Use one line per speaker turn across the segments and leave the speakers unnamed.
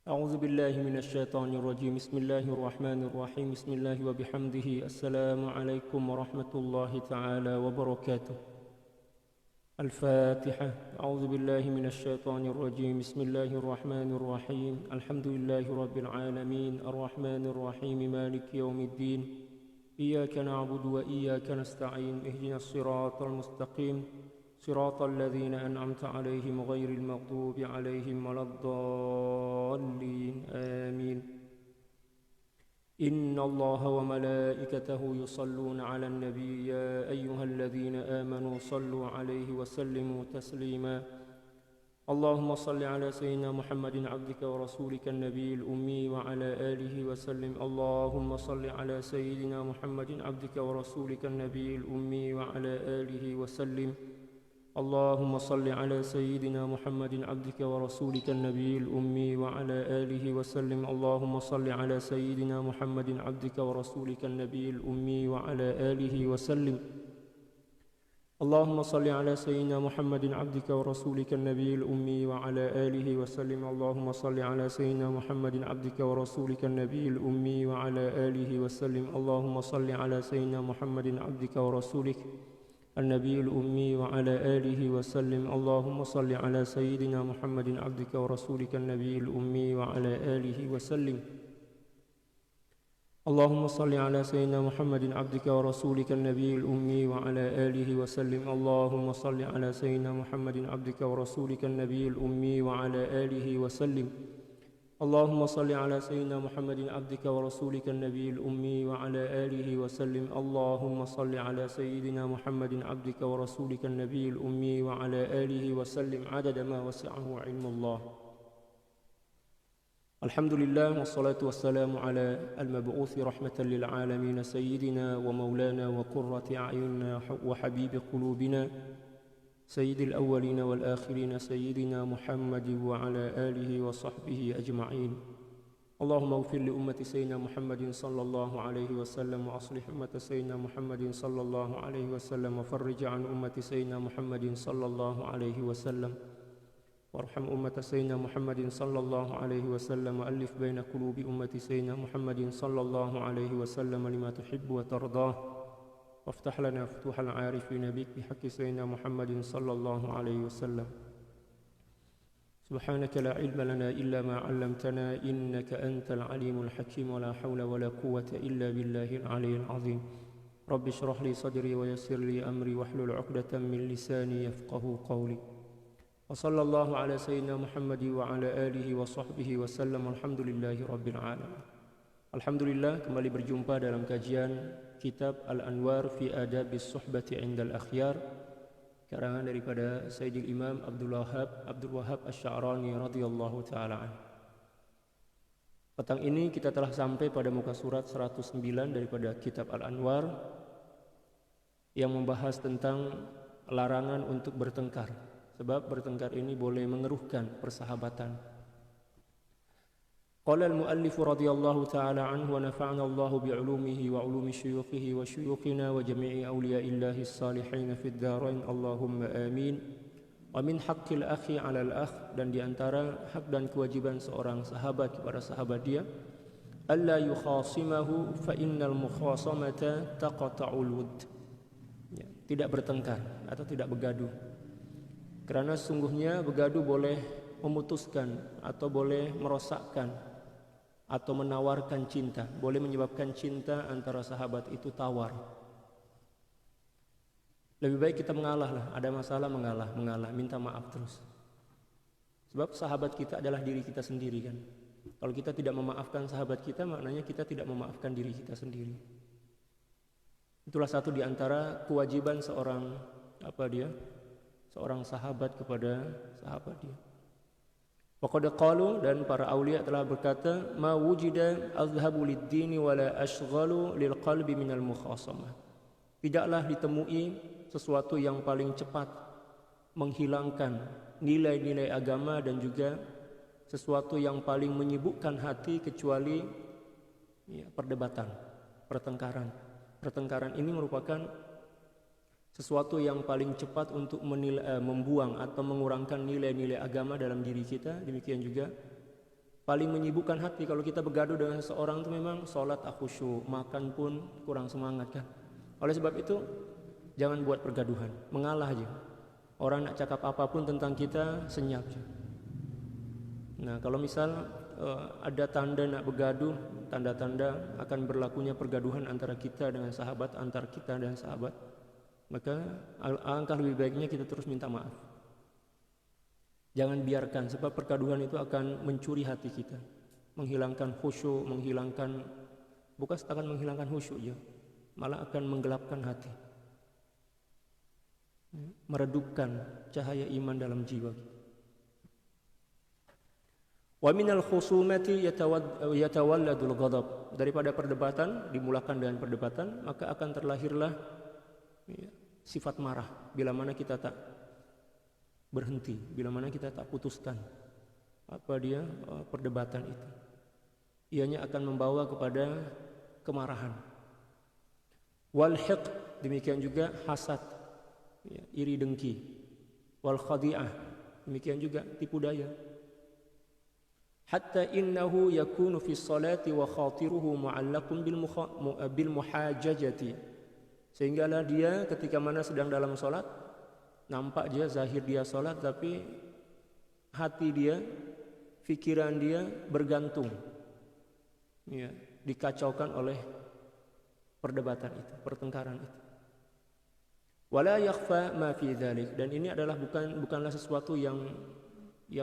أعوذ بالله من الشيطان الرجيم. بسم الله الرحمن الرحيم. بسم الله وبحمده. السلام عليكم ورحمة الله تعالى وبركاته. الفاتحة. أعوذ بالله من الشيطان الرجيم. بسم الله الرحمن الرحيم. الحمد لله رب العالمين الرحمن الرحيم مالك يوم الدين. إياك نعبد وإياك نستعين. اهدنا الصراط المستقيم صراط الذين أنعمت عليهم غير المغضوب عليهم ولا الضالين آمين. إن الله وملائكته يصلون على النبي يا أيها الذين آمنوا صلوا عليه وسلموا تسليما. اللهم صل على سيدنا محمد عبدك ورسولك النبي الأمي وعلى آله وسلم. اللهم صل على سيدنا محمد عبدك ورسولك النبي الأمي وعلى آله وسلم. اللهم صل على سيدنا محمد عبدك ورسولك النبي الأمي وعلى آله وسلم. اللهم صل على سيدنا محمد عبدك ورسولك النبي الأمي وعلى آله وسلم. اللهم صل على سيدنا محمد عبدك ورسولك النبي الأمي وعلى آله وسلم. اللهم صل على سيدنا محمد عبدك ورسولك النبي الأمي وعلى آله وسلم. اللهم صل على سيدنا محمد عبدك ورسولك النبي الأمي وعلى آله وسلم. اللهم صل على سيدنا محمد عبدك ورسولك النبي الأمي وعلى آله وسلم. اللهم صل على سيدنا محمد عبدك ورسولك النبي الأمي وعلى آله وسلم. اللهم صل على سيدنا محمد عبدك ورسولك النبي الأمي وعلى آله وسلم. اللهم صل على سيدنا محمد عبدك ورسولك النبي الأمي وعلى آله وسلم. اللهم صل على سيدنا محمد عبدك ورسولك النبي الأمي وعلى آله وسلم عدد ما وسعه علم الله. الحمد لله والصلاة والسلام على المبعوث رحمة للعالمين سيدنا ومولانا وقرة أعيننا وحبيب قلوبنا سيد الأولين والآخرين سيدنا محمد وعلى آله وصحبه أجمعين. اللهم اغفر لأمة سيدنا محمد صلى الله عليه وسلم وأصلح أمة سيدنا محمد صلى الله عليه وسلم وفرج عن أمة سيدنا محمد صلى الله عليه وسلم وارحم أمة سيدنا محمد صلى الله عليه وسلم وألف بين قلوب أمة سيدنا محمد صلى الله عليه وسلم لما تحب وترضاه وافتح لنا فتوح العارفين بك بحق سيدنا محمد صلى الله عليه وسلم. سبحانك لا علم لنا إلا ما علمتنا إنك أنت العليم الحكيم ولا حول ولا قوة إلا بالله العلي العظيم. رب اشرح لي صدري ويسر لي أمري واحلل عقدة من لساني يفقه قولي. وصلى الله على سيدنا محمد وعلى آله وصحبه وسلم. الحمد لله رب العالمين. Alhamdulillah, kembali berjumpa dalam kajian kitab Al-Anwar fi Adabis Suhbati Indal Akhyar, karangan daripada Sayyidil Imam Abdul Wahhab Asy-Sya'rani radhiyallahu ta'ala anhu. Petang ini kita telah sampai pada muka surat 109 daripada kitab Al-Anwar yang membahas tentang larangan untuk bertengkar, sebab bertengkar ini boleh mengeruhkan persahabatan. Qala al-muallif radhiyallahu ta'ala anhu wa nafa'ana Allahu bi'ulumihi wa 'ulumi syuyukhihi wa syuyukhina wa jami'i awliya'illahi as-salihin fid dharain Allahumma amin. Wa min haqqil akhi 'alal akh, dan di antara hak dan kewajiban seorang sahabat kepada sahabat dia, alla yukhasimahu fa innal mukhasamata taqta'ul wud. Ya, tidak bertengkar atau tidak bergaduh. Kerana sungguhnya bergaduh boleh memutuskan atau boleh merosakkan atau menawarkan cinta, boleh menyebabkan cinta antara sahabat itu tawar. Lebih baik kita mengalah lah, ada masalah mengalah, minta maaf terus. Sebab sahabat kita adalah diri kita sendiri kan. Kalau kita tidak memaafkan sahabat kita, maknanya kita tidak memaafkan diri kita sendiri. Itulah satu di antara kewajiban seorang seorang sahabat kepada sahabat dia. Waqad qalu, dan para aulia telah berkata, ma wujida azhabu lid-dini wala ashghalu lil qalbi minal mukhasamah. Tidaklah ditemui sesuatu yang paling cepat menghilangkan nilai-nilai agama dan juga sesuatu yang paling menyibukkan hati kecuali perdebatan, pertengkaran. Pertengkaran ini merupakan sesuatu yang paling cepat untuk membuang atau mengurangkan nilai-nilai agama dalam diri kita. Demikian juga paling menyibukkan hati. Kalau kita bergaduh dengan seseorang itu memang sholat khusyuk, makan pun kurang semangat kan. Oleh sebab itu jangan buat pergaduhan, mengalah aja. Orang nak cakap apapun tentang kita, senyap aja. Nah, kalau misal ada tanda nak bergaduh, tanda-tanda akan berlakunya pergaduhan antara kita dengan sahabat, antara kita dan sahabat, maka alangkah lebih baiknya kita terus minta maaf. Jangan biarkan, sebab pergaduhan itu akan mencuri hati kita, menghilangkan khusyuk, bukan setakat menghilangkan khusyuk ya, malah akan menggelapkan hati, meredupkan cahaya iman dalam jiwa. Wa minal khusumati yatawalladul ghadab. Daripada perdebatan, dimulakan dengan perdebatan, maka akan terlahirlah sifat marah bila mana kita tak berhenti, bila mana kita tak putuskan perdebatan itu. Ianya akan membawa kepada kemarahan. Wal hiqd, demikian juga hasad, iri dengki. Wal khadi'ah, demikian juga tipu daya. Hatta innahu yakunu fi sholati wa khatiruhu mu'allaqun bil muhajajati. Sehinggalah dia ketika mana sedang dalam salat, nampak dia zahir dia salat, tapi hati dia, fikiran dia bergantung, dikacaukan oleh perdebatan itu, pertengkaran itu. Wala yakhfa ma fi dzalik, dan ini adalah bukanlah sesuatu yang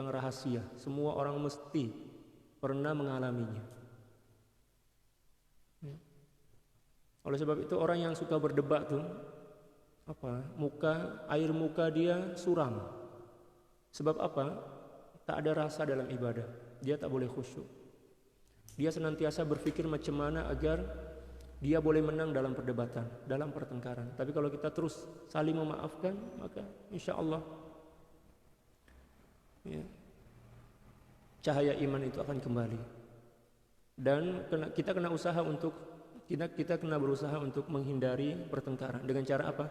rahasia. Semua orang mesti pernah mengalaminya. Oleh sebab itu orang yang suka berdebat tuh air muka dia suram. Sebab apa? Tak ada rasa dalam ibadah. Dia tak boleh khusyuk. Dia senantiasa berpikir macam mana agar dia boleh menang dalam perdebatan, dalam pertengkaran. Tapi kalau kita terus saling memaafkan, maka insya Allah cahaya iman itu akan kembali. Dan kita kena berusaha untuk menghindari pertengkaran. Dengan cara apa?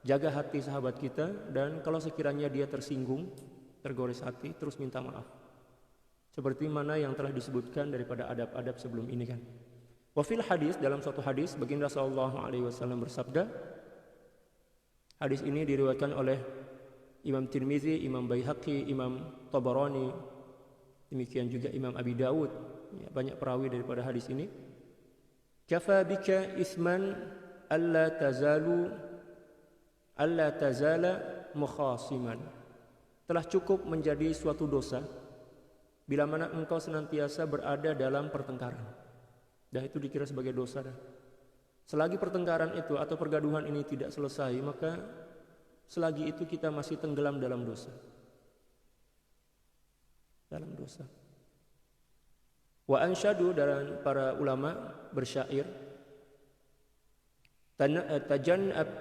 Jaga hati sahabat kita, dan kalau sekiranya dia tersinggung, tergores hati, terus minta maaf. Seperti mana yang telah disebutkan daripada adab-adab sebelum ini kan. Wa fil hadis, dalam suatu hadis baginda sallallahu alaihi wasallam bersabda. Hadis ini diriwayatkan oleh Imam Tirmizi, Imam Baihaqi, Imam Tabarani, demikian juga Imam Abi Dawud. Banyak perawi daripada hadis ini. Kafa bika isman alla tazala mukhasiman. Telah cukup menjadi suatu dosa bila mana engkau senantiasa berada dalam pertengkaran. Dah itu dikira sebagai dosa dah. Selagi pertengkaran itu atau pergaduhan ini tidak selesai, maka selagi itu kita masih tenggelam dalam dosa. Dalam dosa. Wa ansyadu, dan para ulama bersyair,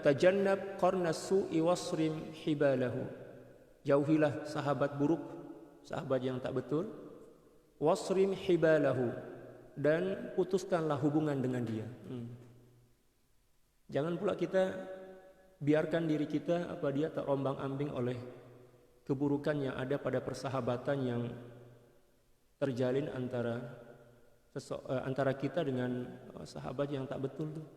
tajannab qarnas su'i wasrim hibalahu. Jauhilah sahabat buruk, sahabat yang tak betul. Wasrim hibalahu, dan putuskanlah hubungan dengan dia. Jangan pula kita biarkan diri kita dia terombang-ambing oleh keburukan yang ada pada persahabatan yang terjalin antara kita dengan sahabat yang tak betul tuh.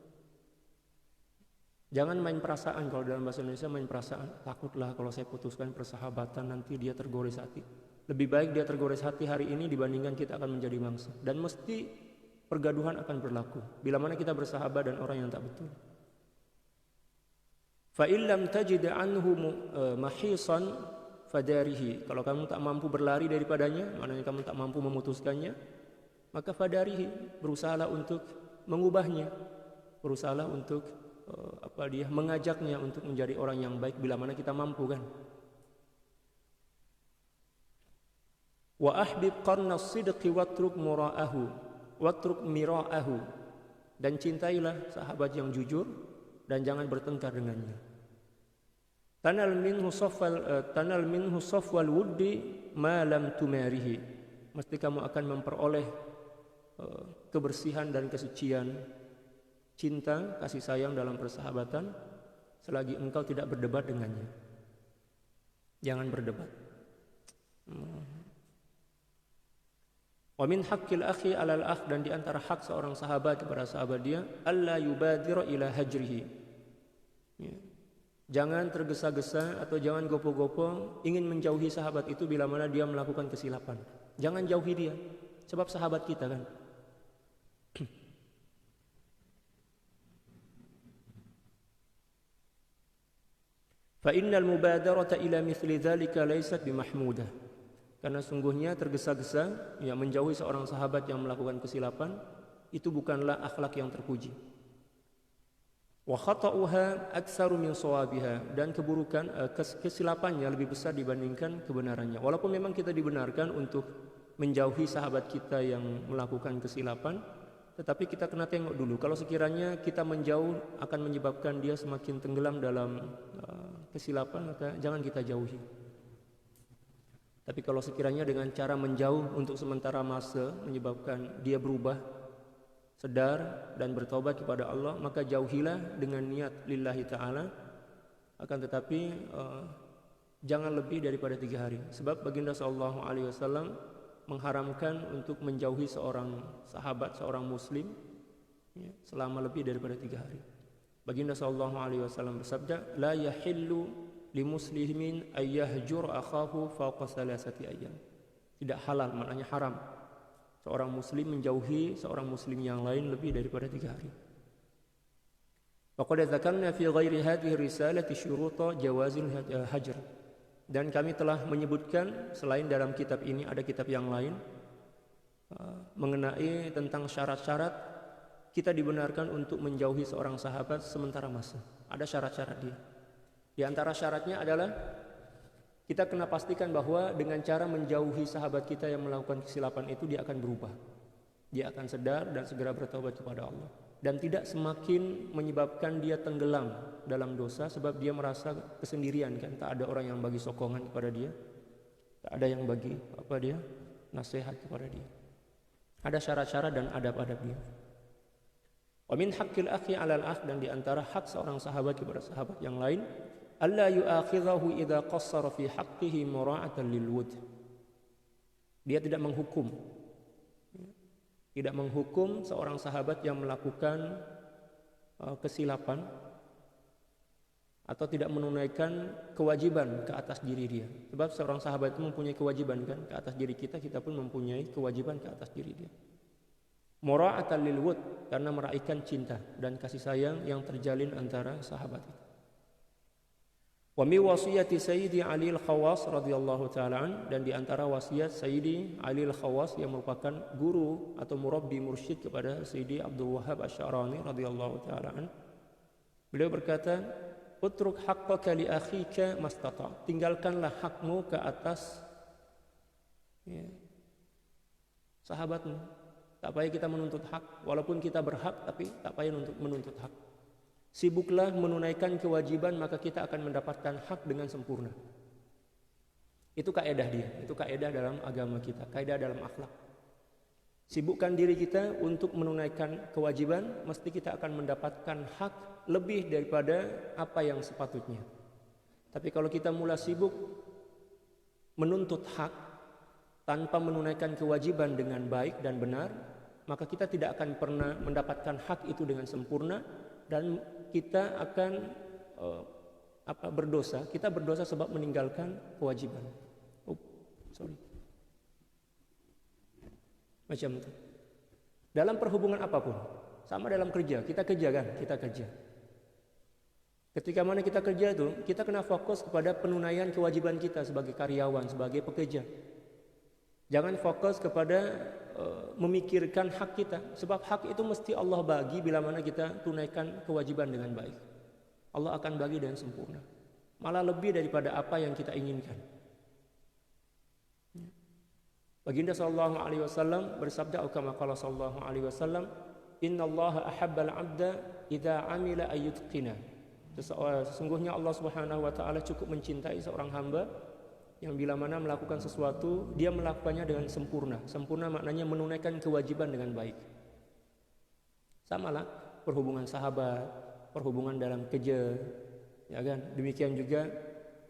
Jangan main perasaan. Kalau dalam bahasa Indonesia main perasaan, takutlah kalau saya putuskan persahabatan nanti dia tergores hati. Lebih baik dia tergores hati hari ini dibandingkan kita akan menjadi mangsa. Dan mesti pergaduhan akan berlaku bila mana kita bersahabat dan orang yang tak betul. Fa illam tajid anhu mahisan fadarihi. Kalau kamu tak mampu berlari daripadanya, maknanya kamu tak mampu memutuskannya, maka fadarihi, berusahalah untuk mengubahnya, berusahalah untuk mengajaknya untuk menjadi orang yang baik bila mana kita mampu kan. Wa ahbib qarnas sidqi watruk mira'ahu, dan cintailah sahabat yang jujur dan jangan bertengkar dengannya. Tanal minhu safwal wuddi ma lam tumarihi. Mesti kamu akan memperoleh kebersihan dan kesucian cinta, kasih sayang dalam persahabatan selagi engkau tidak berdebat dengannya. Jangan berdebat. Wa min haqqil akhi 'alal akh, dan di antara hak seorang sahabat kepada sahabat dia, alla yubadira ila hajrihi. Ya. Jangan tergesa-gesa atau jangan gopo-gopo ingin menjauhi sahabat itu bila mana dia melakukan kesilapan. Jangan jauhi dia, sebab sahabat kita kan. Fa innal mubadarata ila mithli dzalika laysat bimahmudah. Karena sungguhnya tergesa-gesa menjauhi seorang sahabat yang melakukan kesilapan itu bukanlah akhlak yang terpuji. Wa khata'uha aktsaru min shawabiha, dan keburukan kesilapannya lebih besar dibandingkan kebenarannya. Walaupun memang kita dibenarkan untuk menjauhi sahabat kita yang melakukan kesilapan, tetapi kita kena tengok dulu kalau sekiranya kita menjauh akan menyebabkan dia semakin tenggelam dalam kesilapan, maka jangan kita jauhi. Tapi kalau sekiranya dengan cara menjauh untuk sementara masa menyebabkan dia berubah, sedar dan bertobat kepada Allah, maka jauhilah dengan niat lillahi ta'ala. Akan tetapi jangan lebih daripada 3 hari. Sebab baginda sallallahu alaihi wasallam mengharamkan untuk menjauhi seorang sahabat, seorang muslim selama lebih daripada 3 hari. Baginda sallallahu alaihi wasallam bersabda, la yahillu limuslimin ayyahjur akhahu fawqa 3 ayyam. Tidak halal, maknanya haram, seorang muslim menjauhi seorang muslim yang lain lebih daripada 3 hari. Faqad dzakarna fi ghairi hadhihi risalati syuruta jawazil hajr. Dan kami telah menyebutkan selain dalam kitab ini ada kitab yang lain mengenai tentang syarat-syarat kita dibenarkan untuk menjauhi seorang sahabat sementara masa. Ada syarat-syarat dia. Di antara syaratnya adalah kita kena pastikan bahwa dengan cara menjauhi sahabat kita yang melakukan kesilapan itu dia akan berubah. Dia akan sadar dan segera bertaubat kepada Allah. Dan tidak semakin menyebabkan dia tenggelam dalam dosa sebab dia merasa kesendirian kan. Tak ada orang yang bagi sokongan kepada dia. Tak ada yang bagi nasihat kepada dia. Ada syarat-syarat dan adab-adab dia. Wa min haqqil akhi 'alal akh, dan di antara hak seorang sahabat kepada sahabat yang lain, alla yu'akhidhahu idza qassara fi haqqihi mura'atan lil wud. Dia tidak menghukum seorang sahabat yang melakukan kesilapan atau tidak menunaikan kewajiban ke atas diri dia. Sebab seorang sahabat itu mempunyai kewajiban kan ke atas diri kita, kita pun mempunyai kewajiban ke atas diri dia. Mura'atan lil wud, karena meraihkan cinta dan kasih sayang yang terjalin antara sahabat itu. Wa mi wasiyati Sayyidi Ali Al-Khawas radhiyallahu taala an, dan di antara wasiat Sayyidi Ali Al-Khawas yang merupakan guru atau murabbi mursyid kepada Sayyidi Abdul Wahhab Asy-Sya'rani radhiyallahu taala an. Beliau berkata, "Utruk haqqaka li akhika mastata." Tinggalkanlah hakmu ke atas sahabatmu. Tak payah kita menuntut hak, walaupun kita berhak tapi tak payah untuk menuntut hak. Sibuklah menunaikan kewajiban, maka kita akan mendapatkan hak dengan sempurna. Itu kaedah dia, itu kaedah dalam agama kita, kaedah dalam akhlak. Sibukkan diri kita untuk menunaikan kewajiban, mesti kita akan mendapatkan hak lebih daripada apa yang sepatutnya. Tapi kalau kita mulai sibuk menuntut hak tanpa menunaikan kewajiban dengan baik dan benar, maka kita tidak akan pernah mendapatkan hak itu dengan sempurna, dan kita akan berdosa. Kita berdosa sebab meninggalkan kewajiban. Macam itu. Dalam perhubungan apapun, sama dalam kerja, kita kerja. Ketika mana kita kerja itu, kita kena fokus kepada penunaian kewajiban kita sebagai karyawan, sebagai pekerja. Jangan fokus kepada memikirkan hak kita, sebab hak itu mesti Allah bagi bila mana kita tunaikan kewajiban dengan baik. Allah akan bagi dengan sempurna, malah lebih daripada apa yang kita inginkan. Baginda sallallahu alaihi wasallam bersabda, kama qala sallallahu alaihi wasallam, innallaha ahabbal 'abda idza 'amila ayyutqina. Sesungguhnya Allah Subhanahu wa taala cukup mencintai seorang hamba yang bila mana melakukan sesuatu dia melakukannya dengan sempurna. Sempurna maknanya menunaikan kewajiban dengan baik. Samalah perhubungan sahabat, perhubungan dalam kerja, ya kan? Demikian juga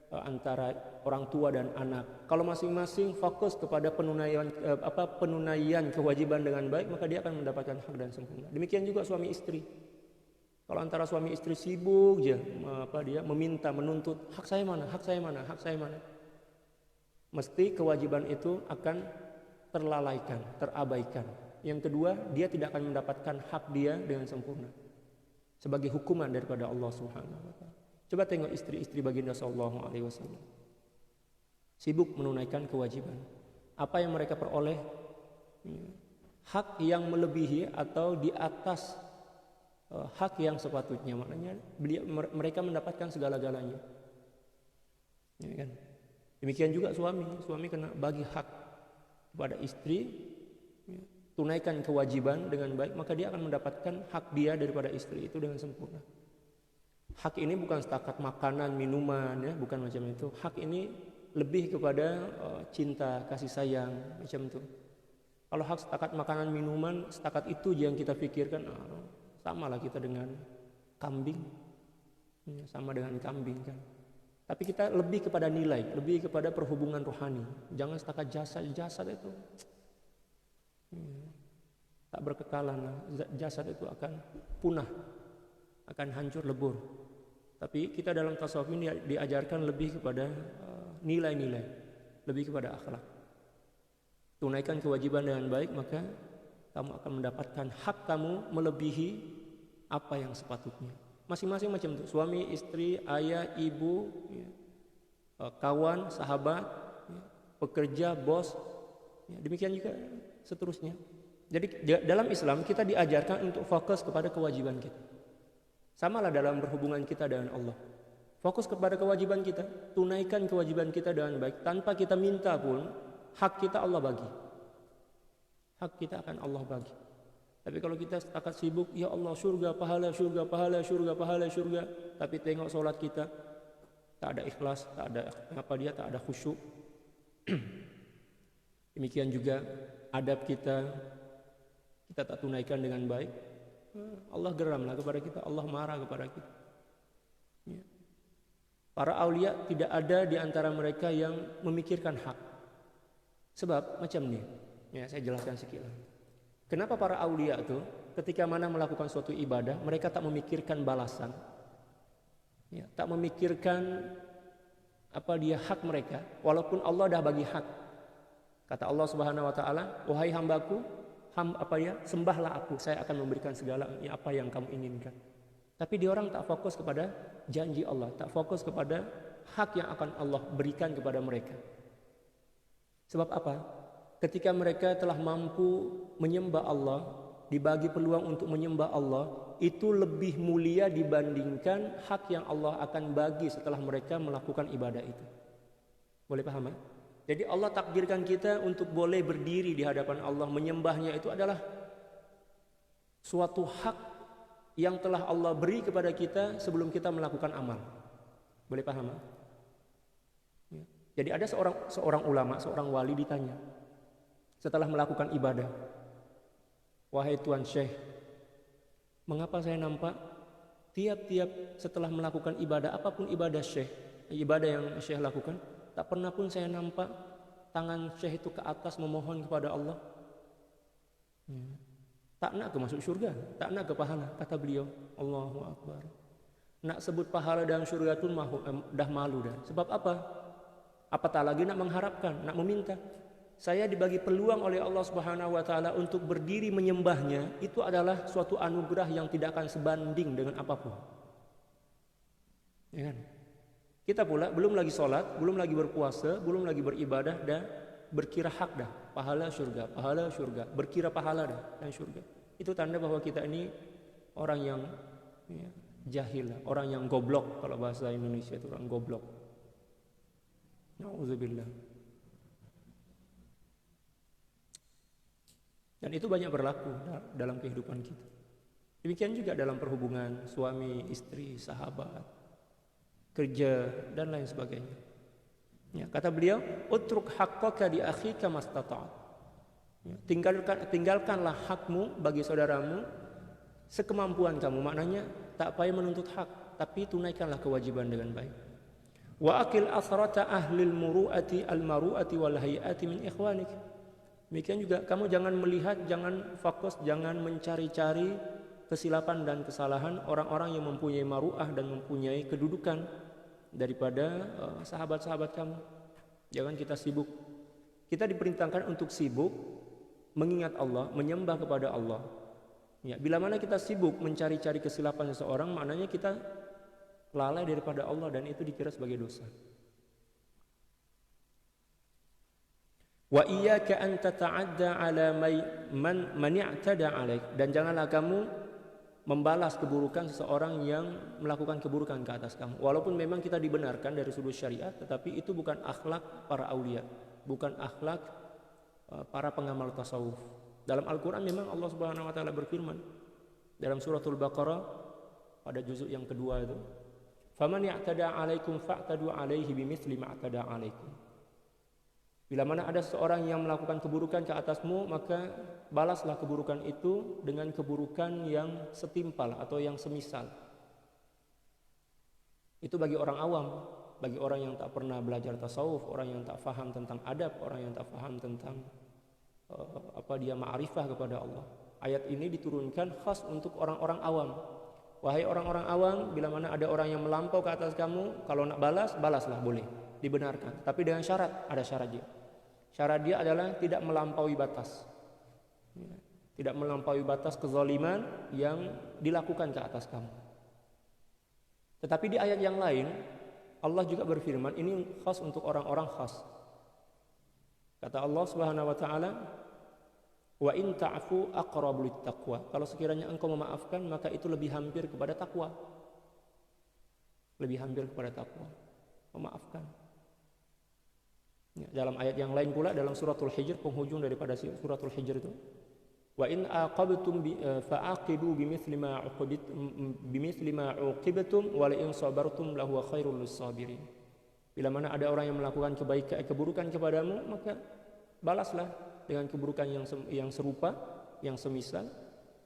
antara orang tua dan anak. Kalau masing-masing fokus kepada penunaian kewajiban dengan baik, maka dia akan mendapatkan hak dan sempurna. Demikian juga suami istri. Kalau antara suami istri sibuk dia meminta, menuntut, hak saya mana, hak saya mana, hak saya mana, mesti kewajiban itu akan terlalaikan, terabaikan. Yang kedua, dia tidak akan mendapatkan hak dia dengan sempurna sebagai hukuman daripada Allah Subhanahu wa taala. Coba tengok istri-istri baginda sallallahu alaihi wasallam. Sibuk menunaikan kewajiban. Apa yang mereka peroleh? Hak yang melebihi atau di atas hak yang sepatutnya. Maknanya mereka mendapatkan segala-galanya. Ya kan? Demikian juga suami kena bagi hak kepada istri, tunaikan kewajiban dengan baik, maka dia akan mendapatkan hak dia daripada istri itu dengan sempurna. Hak ini bukan setakat makanan, minuman, ya, bukan macam itu. Hak ini lebih kepada cinta, kasih sayang, macam itu. Kalau hak setakat makanan, minuman, setakat itu yang kita pikirkan, samalah kita dengan kambing, ya, sama dengan kambing kan. Tapi kita lebih kepada nilai, lebih kepada perhubungan rohani. Jangan setakat jasad itu tak berkekalan. Jasad itu akan punah, akan hancur lebur. Tapi kita dalam tasawuf ini diajarkan lebih kepada nilai-nilai, lebih kepada akhlak. Tunaikan kewajiban dengan baik, maka kamu akan mendapatkan hak kamu melebihi apa yang sepatutnya. Masing-masing macam itu, suami, istri, ayah, ibu, kawan, sahabat, pekerja, bos, demikian juga seterusnya. Jadi dalam Islam kita diajarkan untuk fokus kepada kewajiban kita. Samalah dalam berhubungan kita dengan Allah. Fokus kepada kewajiban kita, tunaikan kewajiban kita dengan baik. Tanpa kita minta pun, hak kita Allah bagi. Hak kita akan Allah bagi. Tapi kalau kita setakat sibuk, ya Allah surga, pahala, surga, pahala, surga, pahala, surga. Tapi tengok solat kita, tak ada ikhlas, tak ada khusyuk. Demikian juga adab kita tak tunaikan dengan baik. Allah geramlah kepada kita, Allah marah kepada kita. Ya. Para aulia tidak ada di antara mereka yang memikirkan hak. Sebab macam ni, ya, saya jelaskan sikit lah. Kenapa para aulia itu ketika mana melakukan suatu ibadah, mereka tak memikirkan balasan, ya, tak memikirkan apa dia hak mereka, walaupun Allah dah bagi hak. Kata Allah Subhanahu Wa Taala, wahai hambaku, sembahlah aku, saya akan memberikan segala apa yang kamu inginkan. Tapi dia orang tak fokus kepada janji Allah, tak fokus kepada hak yang akan Allah berikan kepada mereka. Sebab apa? Ketika mereka telah mampu menyembah Allah, dibagi peluang untuk menyembah Allah, itu lebih mulia dibandingkan hak yang Allah akan bagi setelah mereka melakukan ibadah itu. Boleh paham? Jadi Allah takdirkan kita untuk boleh berdiri di hadapan Allah, menyembahnya itu adalah suatu hak yang telah Allah beri kepada kita sebelum kita melakukan amal. Boleh paham? Ya. Jadi ada seorang ulama, seorang wali ditanya setelah melakukan ibadah, wahai Tuan Syekh, mengapa saya nampak tiap-tiap setelah melakukan ibadah, apapun ibadah Syekh, ibadah yang Syekh lakukan, tak pernah pun saya nampak tangan Syekh itu ke atas memohon kepada Allah. Tak nak ke masuk syurga, tak nak ke pahala. Kata beliau, Allahu Akbar. Nak sebut pahala dalam syurga itu dah malu dah. Sebab apa? Apatah lagi nak mengharapkan, nak meminta. Saya dibagi peluang oleh Allah Subhanahu Wa Taala untuk berdiri menyembahnya. Itu adalah suatu anugerah yang tidak akan sebanding dengan apapun. Ya kan? Kita pula belum lagi sholat, belum lagi berpuasa, belum lagi beribadah, dah berkira hak dah, pahala surga, berkira pahala dah dan surga. Itu tanda bahwa kita ini orang yang jahil, orang yang goblok, kalau bahasa Indonesia itu orang goblok. Nauzubillah. Dan itu banyak berlaku dalam kehidupan kita. Demikian juga dalam perhubungan suami, istri, sahabat, kerja dan lain sebagainya. Ya, kata beliau, utruk haqqaka di akhika mastata'at. Ya, tinggalkanlah hakmu bagi saudaramu sekemampuan kamu. Maknanya tak payah menuntut hak, tapi tunaikanlah kewajiban dengan baik. Wa akil asrata ahlil muru'ati al-maru'ati wal hayati min ikhwanik. Demikian juga kamu jangan melihat, jangan fokus, jangan mencari-cari kesilapan dan kesalahan orang-orang yang mempunyai maru'ah dan mempunyai kedudukan daripada sahabat-sahabat kamu. Jangan kita sibuk. Kita diperintahkan untuk sibuk mengingat Allah, menyembah kepada Allah. Ya, bila mana kita sibuk mencari-cari kesilapan seseorang, maknanya kita lalai daripada Allah dan itu dikira sebagai dosa. Wa iyyaka an tata'adda 'ala man i'tada 'alaik, dan janganlah kamu membalas keburukan seseorang yang melakukan keburukan ke atas kamu. Walaupun memang kita dibenarkan dari sudut syariat, tetapi itu bukan akhlak para aulia, bukan akhlak para pengamal tasawuf. Dalam Al-Qur'an memang Allah Subhanahu wa taala berfirman dalam suratul Baqarah pada juzuk yang kedua itu, "Faman ya'tada 'alaikum fa'tadu 'alaihi bimithli ma 'atada 'alaikum." Bila mana ada seorang yang melakukan keburukan ke atasmu, maka balaslah keburukan itu dengan keburukan yang setimpal atau yang semisal. Itu bagi orang awam, bagi orang yang tak pernah belajar tasawuf, orang yang tak faham tentang adab, orang yang tak faham tentang ma'rifah kepada Allah. Ayat ini diturunkan khas untuk orang-orang awam. Wahai orang-orang awam, bila mana ada orang yang melampau ke atas kamu, kalau nak balas, balaslah, boleh, dibenarkan. Tapi dengan syarat, ada syarat dia. Syarat dia adalah tidak melampaui batas. Tidak melampaui batas kezaliman yang dilakukan ke atas kamu. Tetapi di ayat yang lain, Allah juga berfirman, ini khas untuk orang-orang khas. Kata Allah Subhanahu wa taala, "Wa in ta'fu aqrabu lit-taqwa." Kalau sekiranya engkau memaafkan, maka itu lebih hampir kepada takwa. Lebih hampir kepada takwa. Memaafkan. Ya, dalam ayat yang lain pula dalam suratul Hijr, penghujung daripada suratul Hijr itu, "Wa in aqabtum fa'aqibu bimithli ma uqibtum wa la in sabartum lahu khairul lis-sabirin." Bila mana ada orang yang melakukan keburukan kepadamu, maka balaslah dengan keburukan yang serupa, yang semisal.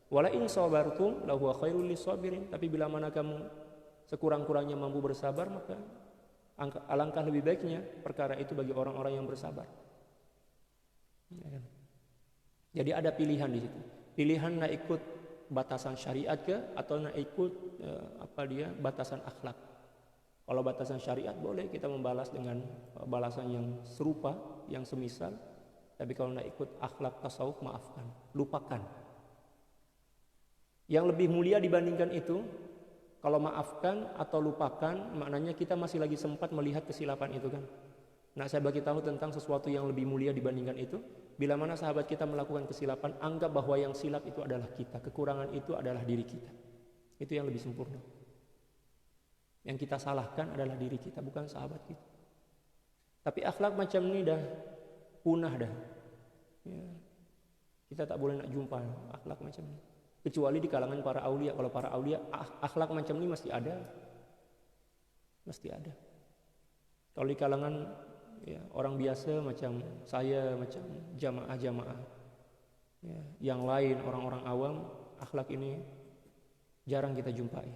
Wa la in sabartum lahu khairul lis-sabirin. Tapi bila mana kamu sekurang-kurangnya mampu bersabar, maka alangkah lebih baiknya perkara itu bagi orang-orang yang bersabar. Jadi ada pilihan di situ. Pilihan nak ikut batasan syariat ke atau nak ikut batasan akhlak. Kalau batasan syariat boleh kita membalas dengan balasan yang serupa, yang semisal. Tapi kalau nak ikut akhlak tasawuf, maafkan, lupakan. Yang lebih mulia dibandingkan itu, kalau maafkan atau lupakan, maknanya kita masih lagi sempat melihat kesilapan itu kan. Nah, saya bagi tahu tentang sesuatu yang lebih mulia dibandingkan itu. Bila mana sahabat kita melakukan kesilapan, anggap bahwa yang silap itu adalah kita, kekurangan itu adalah diri kita. Itu yang lebih sempurna. Yang kita salahkan adalah diri kita, bukan sahabat kita. Tapi akhlak macam ini dah punah dah. Ya. Kita tak boleh nak jumpa akhlak macam ini. Kecuali di kalangan para aulia. Kalau para aulia, akhlak macam ini masih ada. Mesti ada. Kalau di kalangan orang biasa macam saya, macam jamaah-jamaah, yang lain, orang-orang awam, akhlak ini jarang kita jumpai.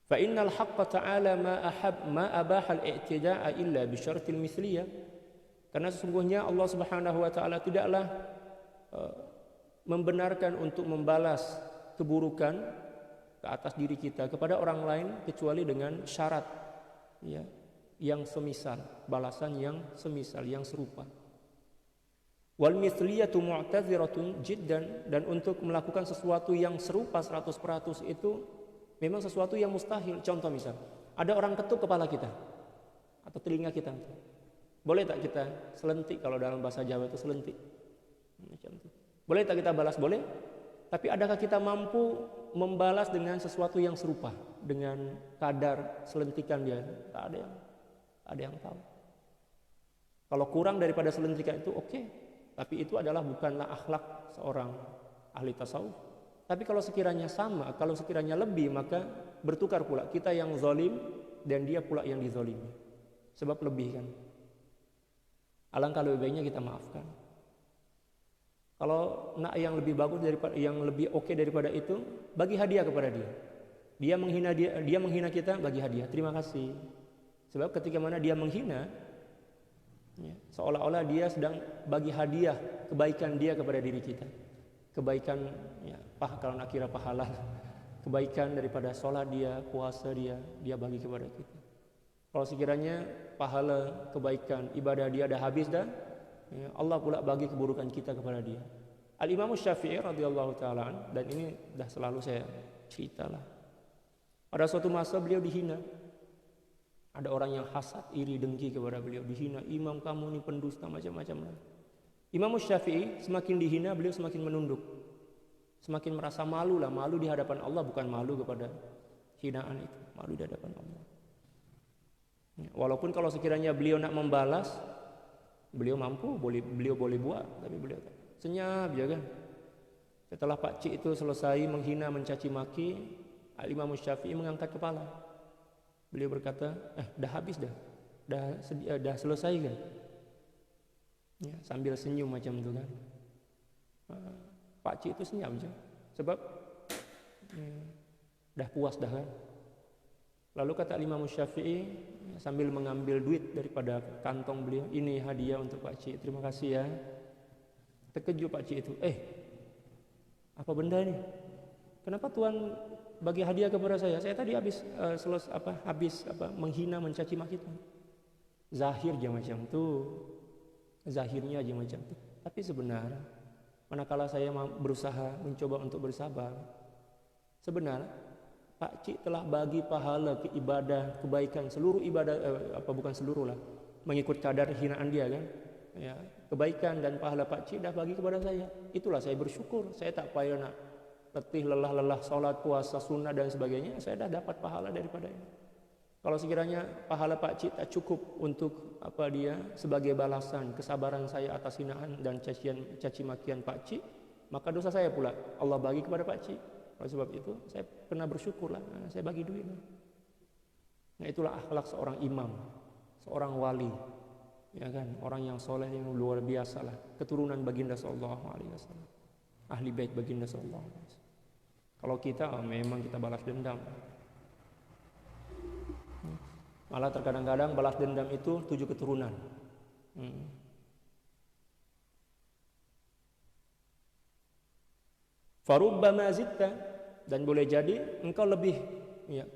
Fa innal haqqa ta'ala ma abaha al-i'tida'a illa bi syartil mithliyah. Karena sesungguhnya Allah Subhanahu wa taala tidaklah membenarkan untuk membalas keburukan ke atas diri kita kepada orang lain kecuali dengan syarat yang semisal, balasan yang semisal, yang serupa. Wal mithliyatu mu'taziratun jiddan, dan untuk melakukan sesuatu yang serupa 100% itu memang sesuatu yang mustahil. Contoh misal, ada orang ketuk kepala kita atau telinga kita. Boleh tak kita selentik, kalau dalam bahasa Jawa itu selentik. Macam itu. Boleh tak kita balas? Boleh. Tapi adakah kita mampu membalas dengan sesuatu yang serupa dengan kadar selentikan dia? Tak ada yang tahu. Kalau kurang daripada selentikan itu oke. Tapi itu bukanlah akhlak seorang ahli tasawuf. Tapi kalau sekiranya sama, kalau sekiranya lebih, maka bertukar pula. Kita yang zalim dan dia pula yang dizalimi. Sebab lebih kan. Alangkah lebih baiknya kita maafkan. Kalau nak yang lebih bagus daripada, yang lebih oke daripada itu, bagi hadiah kepada dia. Dia menghina kita, bagi hadiah. Terima kasih. Sebab ketika mana dia menghina, ya, seolah-olah dia sedang bagi hadiah kebaikan dia kepada diri kita. Kebaikan, ya, kalau nak kira pahala, kebaikan daripada sholat dia, puasa dia bagi kepada kita. Kalau sekiranya pahala, kebaikan, ibadah dia dah habis dah, ya, Allah pula bagi keburukan kita kepada dia. Al-Imam Syafi'i radhiyallahu ta'ala, dan ini dah selalu saya ceritalah. Pada suatu masa beliau dihina. Ada orang yang hasad, iri, dengki kepada beliau, dihina, imam kamu ni pendusta, macam-macam lah. Imam Syafi'i semakin dihina, beliau semakin menunduk. Semakin merasa malu lah, malu di hadapan Allah, bukan malu kepada hinaan itu, malu di hadapan Allah. Walaupun kalau sekiranya beliau nak membalas, beliau mampu, beliau boleh buat, tapi beliau tak. Senyap je kan. Setelah Pak Cik itu selesai menghina, mencaci maki, Al-Imam Syafi'i mengangkat kepala. Beliau berkata, dah habis dah selesai kan? Ya, sambil senyum macam itu kan. Pak Cik itu senyap je, sebab dah puas dah kan. Lalu kata Imam Syafi'i sambil mengambil duit daripada kantong beliau, ini hadiah untuk Pak Cik, terima kasih ya. Terkejut Pak Cik itu, apa benda ni? Kenapa Tuan bagi hadiah kepada saya? Saya tadi habis menghina, mencaci maki Tuan. Zahir je macam tu, zahirnya aja macam tu. Tapi sebenarnya, manakala saya berusaha mencoba untuk bersabar, sebenarnya Pak Cik telah bagi pahala ibadah, kebaikan, seluruh ibadah, bukan seluruh lah, mengikut kadar hinaan dia kan. Ya, kebaikan dan pahala Pak Cik dah bagi kepada saya. Itulah saya bersyukur. Saya tak payah nak letih lelah salat, puasa, sunnah dan sebagainya. Saya dah dapat pahala daripada ini. Kalau sekiranya pahala Pak Cik tak cukup untuk sebagai balasan kesabaran saya atas hinaan dan caci makian Pak Cik, maka dosa saya pula Allah bagi kepada Pak Cik. Oleh sebab itu saya kena bersyukurlah, saya bagi duit. Nah, itulah akhlak seorang imam, seorang wali, ya kan, orang yang soleh yang luar biasa lah, keturunan baginda sallallahu alaihi wasallam, ahli bait baginda sallallahu alaihi wasallam. Kalau kita memang kita balas dendam. Malah terkadang-kadang balas dendam itu 7 keturunan. Farubbama zitta, dan boleh jadi engkau lebih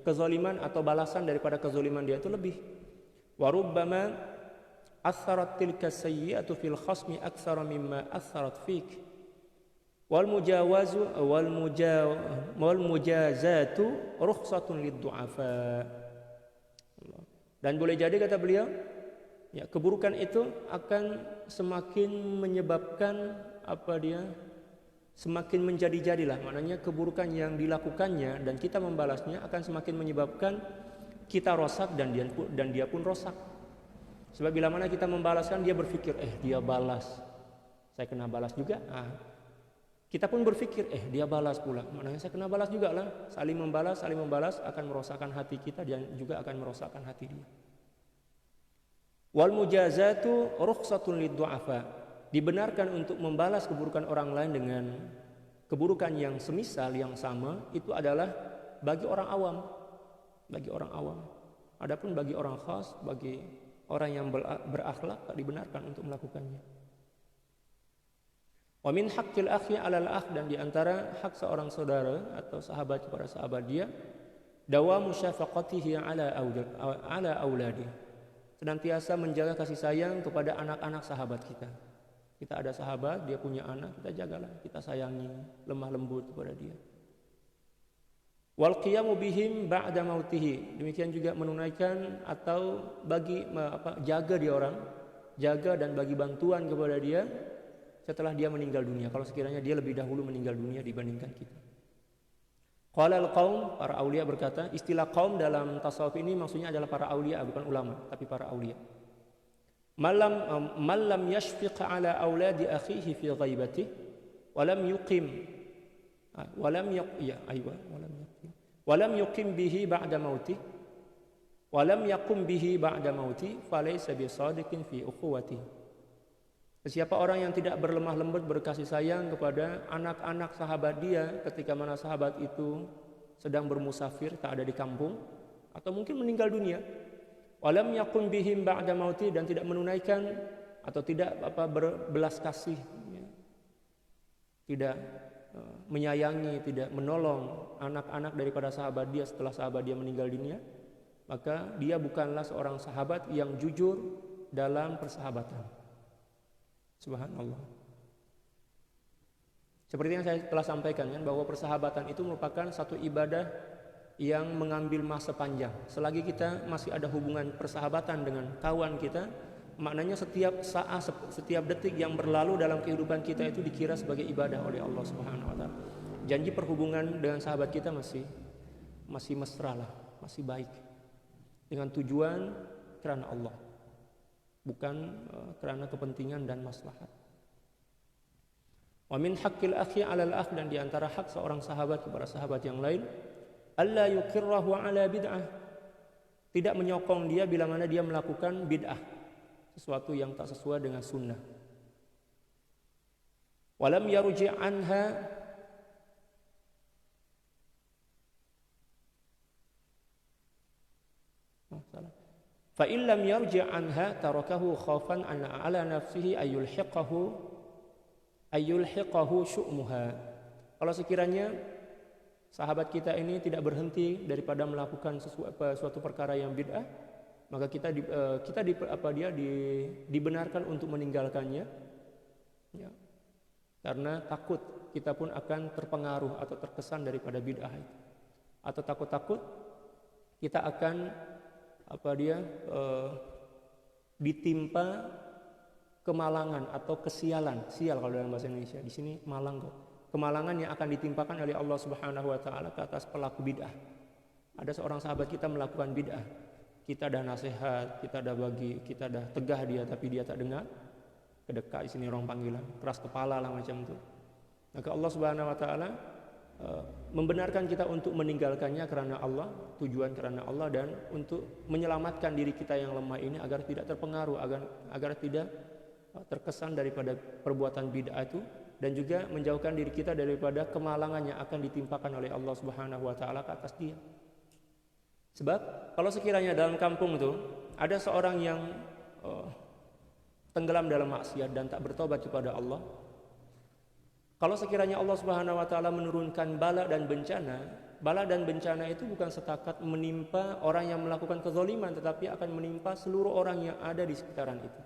kezaliman atau balasan daripada kezaliman dia itu lebih. Warubbama atharat tilka sayyi'atu fil khasmi aktsara mimma atharat fik. Wal mujazatu rukhsatun lid-du'afa. Dan boleh jadi kata beliau, keburukan itu akan semakin menyebabkan semakin menjadi-jadilah. Maknanya keburukan yang dilakukannya dan kita membalasnya akan semakin menyebabkan kita rosak dan dia pun rosak. Sebab bila mana kita membalaskan, dia berpikir, dia balas, saya kena balas juga. Kita pun berpikir, dia balas pula, maknanya saya kena balas juga lah. Saling membalas akan merosakkan hati kita dan juga akan merosakkan hati dia. Wal mujazatu rukhsatun lid-du'afa. Dibenarkan untuk membalas keburukan orang lain dengan keburukan yang semisal, yang sama, itu adalah bagi orang awam. Bagi orang awam. Adapun bagi orang khas, bagi orang yang berakhlak, tak dibenarkan untuk melakukannya. Wa min haqqil akhi 'alal akh, dan di antara hak seorang saudara atau sahabat kepada sahabat dia, dawamu syafaqatihi 'ala auladi. Senantiasa menjaga kasih sayang kepada anak-anak sahabat kita. Kita ada sahabat, dia punya anak, kita jagalah, kita sayangi, lemah lembut kepada dia. Wal qiyamu bihim ba'da mautihi. Demikian juga menunaikan atau jaga dia orang, jaga dan bagi bantuan kepada dia setelah dia meninggal dunia. Kalau sekiranya dia lebih dahulu meninggal dunia dibandingkan kita. Qala al-qaum, para aulia berkata, istilah qaum dalam tasawuf ini maksudnya adalah para aulia, bukan ulama, tapi para aulia. Malam yashfiq ala auladi akhihi fi ghaibati walam yuqim bihi ba'da mauti walam yaqum bihi ba'da mauti falaysa bisadiqin fi ukhuwati. Siapa orang yang tidak berlemah lembut berkasih sayang kepada anak-anak sahabat dia ketika mana sahabat itu sedang bermusafir, tak ada di kampung, atau mungkin meninggal dunia. Walam yakun bihim ba'da mauti, dan tidak menunaikan atau tidak berbelas kasih, ya. Tidak menyayangi, tidak menolong anak-anak daripada sahabat dia setelah sahabat dia meninggal dunia, maka dia bukanlah seorang sahabat yang jujur dalam persahabatan. Subhanallah. Seperti yang saya telah sampaikan kan, bahwa persahabatan itu merupakan satu ibadah yang mengambil masa panjang. Selagi kita masih ada hubungan persahabatan dengan kawan kita, maknanya setiap saat, setiap detik yang berlalu dalam kehidupan kita itu dikira sebagai ibadah oleh Allah Subhanahu wa taala. Janji perhubungan dengan sahabat kita masih mesra lah, masih baik. Dengan tujuan karena Allah, bukan karena kepentingan dan maslahat. Wa min haqqil akhi 'alal akh, dan di antara hak seorang sahabat kepada sahabat yang lain, alla yukirrahu 'ala bid'ah, tidak menyokong dia bila mana dia melakukan bid'ah, sesuatu yang tak sesuai dengan sunnah. Walam yarji' anha, fa in lam yarji' anha tarakahu khaufan ala nafsihi ayyulhiqahu syu'muha. Kalau sekiranya sahabat kita ini tidak berhenti daripada melakukan suatu perkara yang bid'ah, maka dibenarkan untuk meninggalkannya, ya. Karena takut kita pun akan terpengaruh atau terkesan daripada bid'ah itu, atau takut kita akan ditimpa kemalangan atau kesialan, sial kalau dalam bahasa Indonesia. Di sini malang kok. Kemalangan yang akan ditimpakan oleh Allah Subhanahu wa taala ke atas pelaku bid'ah. Ada seorang sahabat kita melakukan bid'ah. Kita dah nasihat, kita dah tegah dia, tapi dia tak dengar. Kedekak, di sini orang panggilan, keras kepala lah macam itu. Maka Allah Subhanahu wa taala membenarkan kita untuk meninggalkannya karena Allah, tujuan karena Allah, dan untuk menyelamatkan diri kita yang lemah ini agar tidak terpengaruh, agar tidak terkesan daripada perbuatan bid'ah itu, dan juga menjauhkan diri kita daripada kemalangan yang akan ditimpakan oleh Allah Subhanahu wa taala ke atas dia. Sebab kalau sekiranya dalam kampung itu ada seorang yang tenggelam dalam maksiat dan tak bertobat kepada Allah, kalau sekiranya Allah Subhanahu wa taala menurunkan bala dan bencana itu bukan setakat menimpa orang yang melakukan kezaliman, tetapi akan menimpa seluruh orang yang ada di sekitaran itu.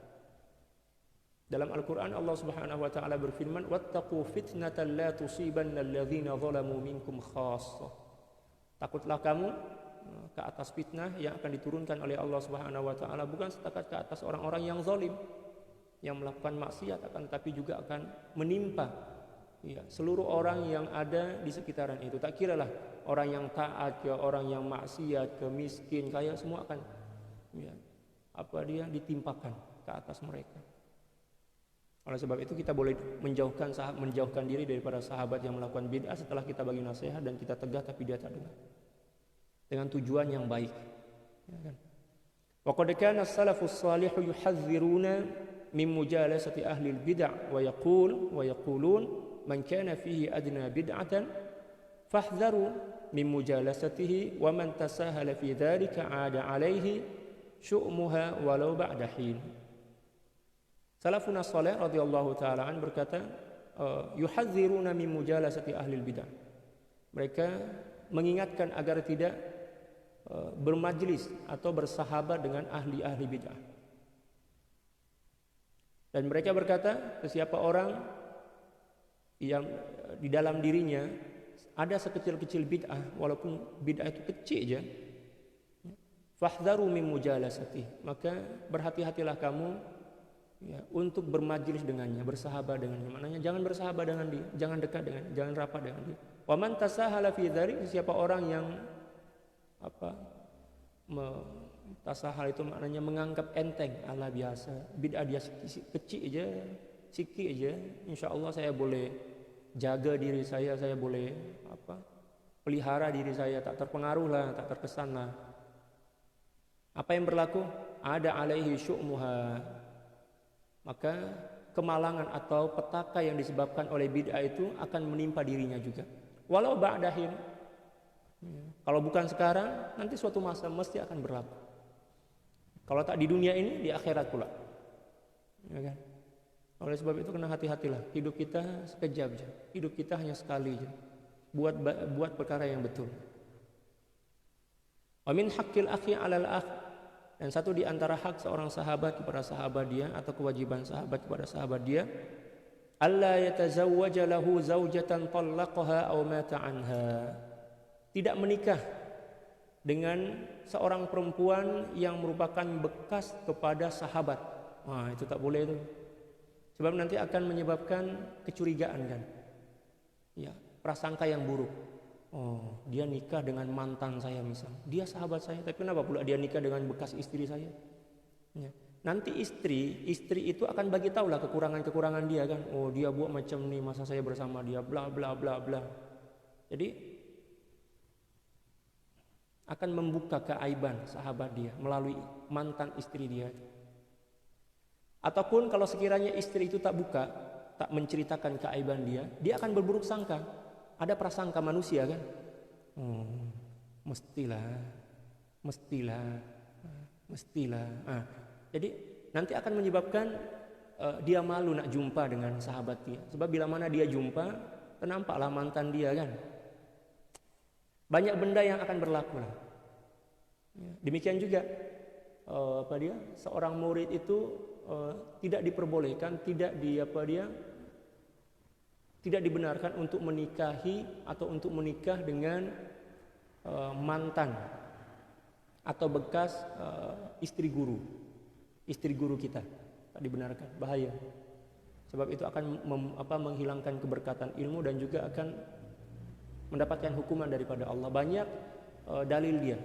Dalam Al-Quran Allah Subhanahu wa taala berfirman, wattaqu fitnatan la tusibanna alladzina zalamu minkum khassah. Takutlah kamu ke atas fitnah yang akan diturunkan oleh Allah Subhanahu wa taala bukan setakat ke atas orang-orang yang zalim, yang melakukan maksiat, akan tapi juga akan menimpa, ya, seluruh orang yang ada di sekitaran itu. Tak kiralah orang yang taat ke orang yang maksiat, ke miskin, kaya, semua akan ditimpakan ke atas mereka. Oleh sebab itu kita boleh menjauhkan diri daripada sahabat yang melakukan bid'ah setelah kita bagi nasihat dan kita tegah tapi dia tak dengar, dengan tujuan yang baik, ya kan? Wa qad kana as-salafus salih yuhadhdhiruna min mujalasati ahli al-bid'ah wa yaqulun man kana fihi adna bid'atan fahdharu min mujalasatihi wa man tasahala fi dhalika 'ada 'alayhi syu'muha walau ba'da hin. Salafun as-salih radhiyallahu taala an berkata, yuhadziruna min mujalasati ahli bidah. Mereka mengingatkan agar tidak bermajlis atau bersahabat dengan ahli-ahli bid'ah. Dan mereka berkata, sesiapa orang yang di dalam dirinya ada sekecil-kecil bid'ah, walaupun bid'ah itu kecil aja, fahdharu min mujalasati, maka berhati-hatilah kamu, ya, untuk bermajlis dengannya, bersahabat dengannya. Maknanya jangan bersahabat dengan dia, jangan dekat dengan dia, jangan rapat dengan dia. Wa man tasahala fi dzalik, siapa orang yang tasahal itu maknanya menganggap enteng, ala biasa, bid'ah dia kecil aja, sikit aja, insyaallah saya boleh jaga diri saya boleh pelihara diri saya, tak terpengaruh lah, tak terkesan lah. Apa yang berlaku? Ada alaihi syu'muha, maka kemalangan atau petaka yang disebabkan oleh bid'ah itu akan menimpa dirinya juga. Walau ba'dahin, Ya. Kalau bukan sekarang, nanti suatu masa mesti akan berlaku. Kalau tak di dunia ini, di akhirat pula. Ya kan? Oleh sebab itu kena hati-hatilah. Hidup kita sekejap aja. Hidup kita hanya sekali aja. Buat perkara yang betul. Wa min haqqil akhi 'alal akh. Dan satu di antara hak seorang sahabat kepada sahabat dia atau kewajiban sahabat kepada sahabat dia, alla yatazawwaja lahu zaujatan talaqaha aw mata anha. Tidak menikah dengan seorang perempuan yang merupakan bekas kepada sahabat. Wah, itu tak boleh itu. Sebab nanti akan menyebabkan kecurigaan kan. Ya, prasangka yang buruk. Oh, dia nikah dengan mantan saya misal. Dia sahabat saya, tapi kenapa pula dia nikah dengan bekas istri saya? Ya. Nanti istri itu akan bagi tahu lah kekurangan-kekurangan dia kan. Oh, dia buat macam ni masa saya bersama dia, bla bla bla bla. Jadi akan membuka keaiban sahabat dia melalui mantan istri dia. Ataupun kalau sekiranya istri itu tak buka, tak menceritakan keaiban dia, dia akan berburuk sangka. Ada prasangka manusia kan? Mestilah. Jadi nanti akan menyebabkan dia malu nak jumpa dengan sahabat dia. Sebab bila mana dia jumpa, ternampaklah mantan dia kan. Banyak benda yang akan berlaku lah. Demikian juga seorang murid itu tidak diperbolehkan, tidak dibenarkan untuk menikahi atau untuk menikah dengan mantan atau bekas istri guru kita. Tak dibenarkan, bahaya. Sebab itu akan menghilangkan keberkatan ilmu dan juga akan mendapatkan hukuman daripada Allah. Banyak dalil dia,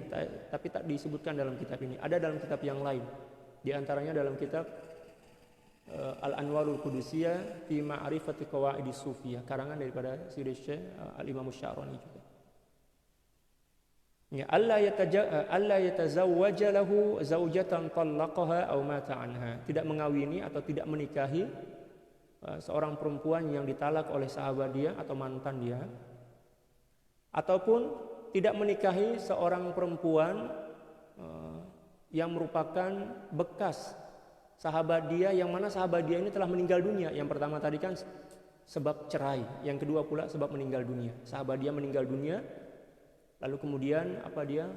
tapi tak disebutkan dalam kitab ini. Ada dalam kitab yang lain. Di antaranya dalam kitab Al-Anwarul Qudusiyah fi Ma'rifati Qawaidis Sufiyah, karangan daripada Syekh Al-Imam Sya'rani juga. Ya, alla yatazawwaja lahu zaujatan talaqaha aw mata anha. Tidak mengawini atau tidak menikahi seorang perempuan yang ditalak oleh sahabat dia atau mantan dia, ataupun tidak menikahi seorang perempuan yang merupakan bekas sahabat dia, yang mana sahabat dia ini telah meninggal dunia. Yang pertama tadi kan sebab cerai, yang kedua pula sebab meninggal dunia. Sahabat dia meninggal dunia, lalu kemudian dia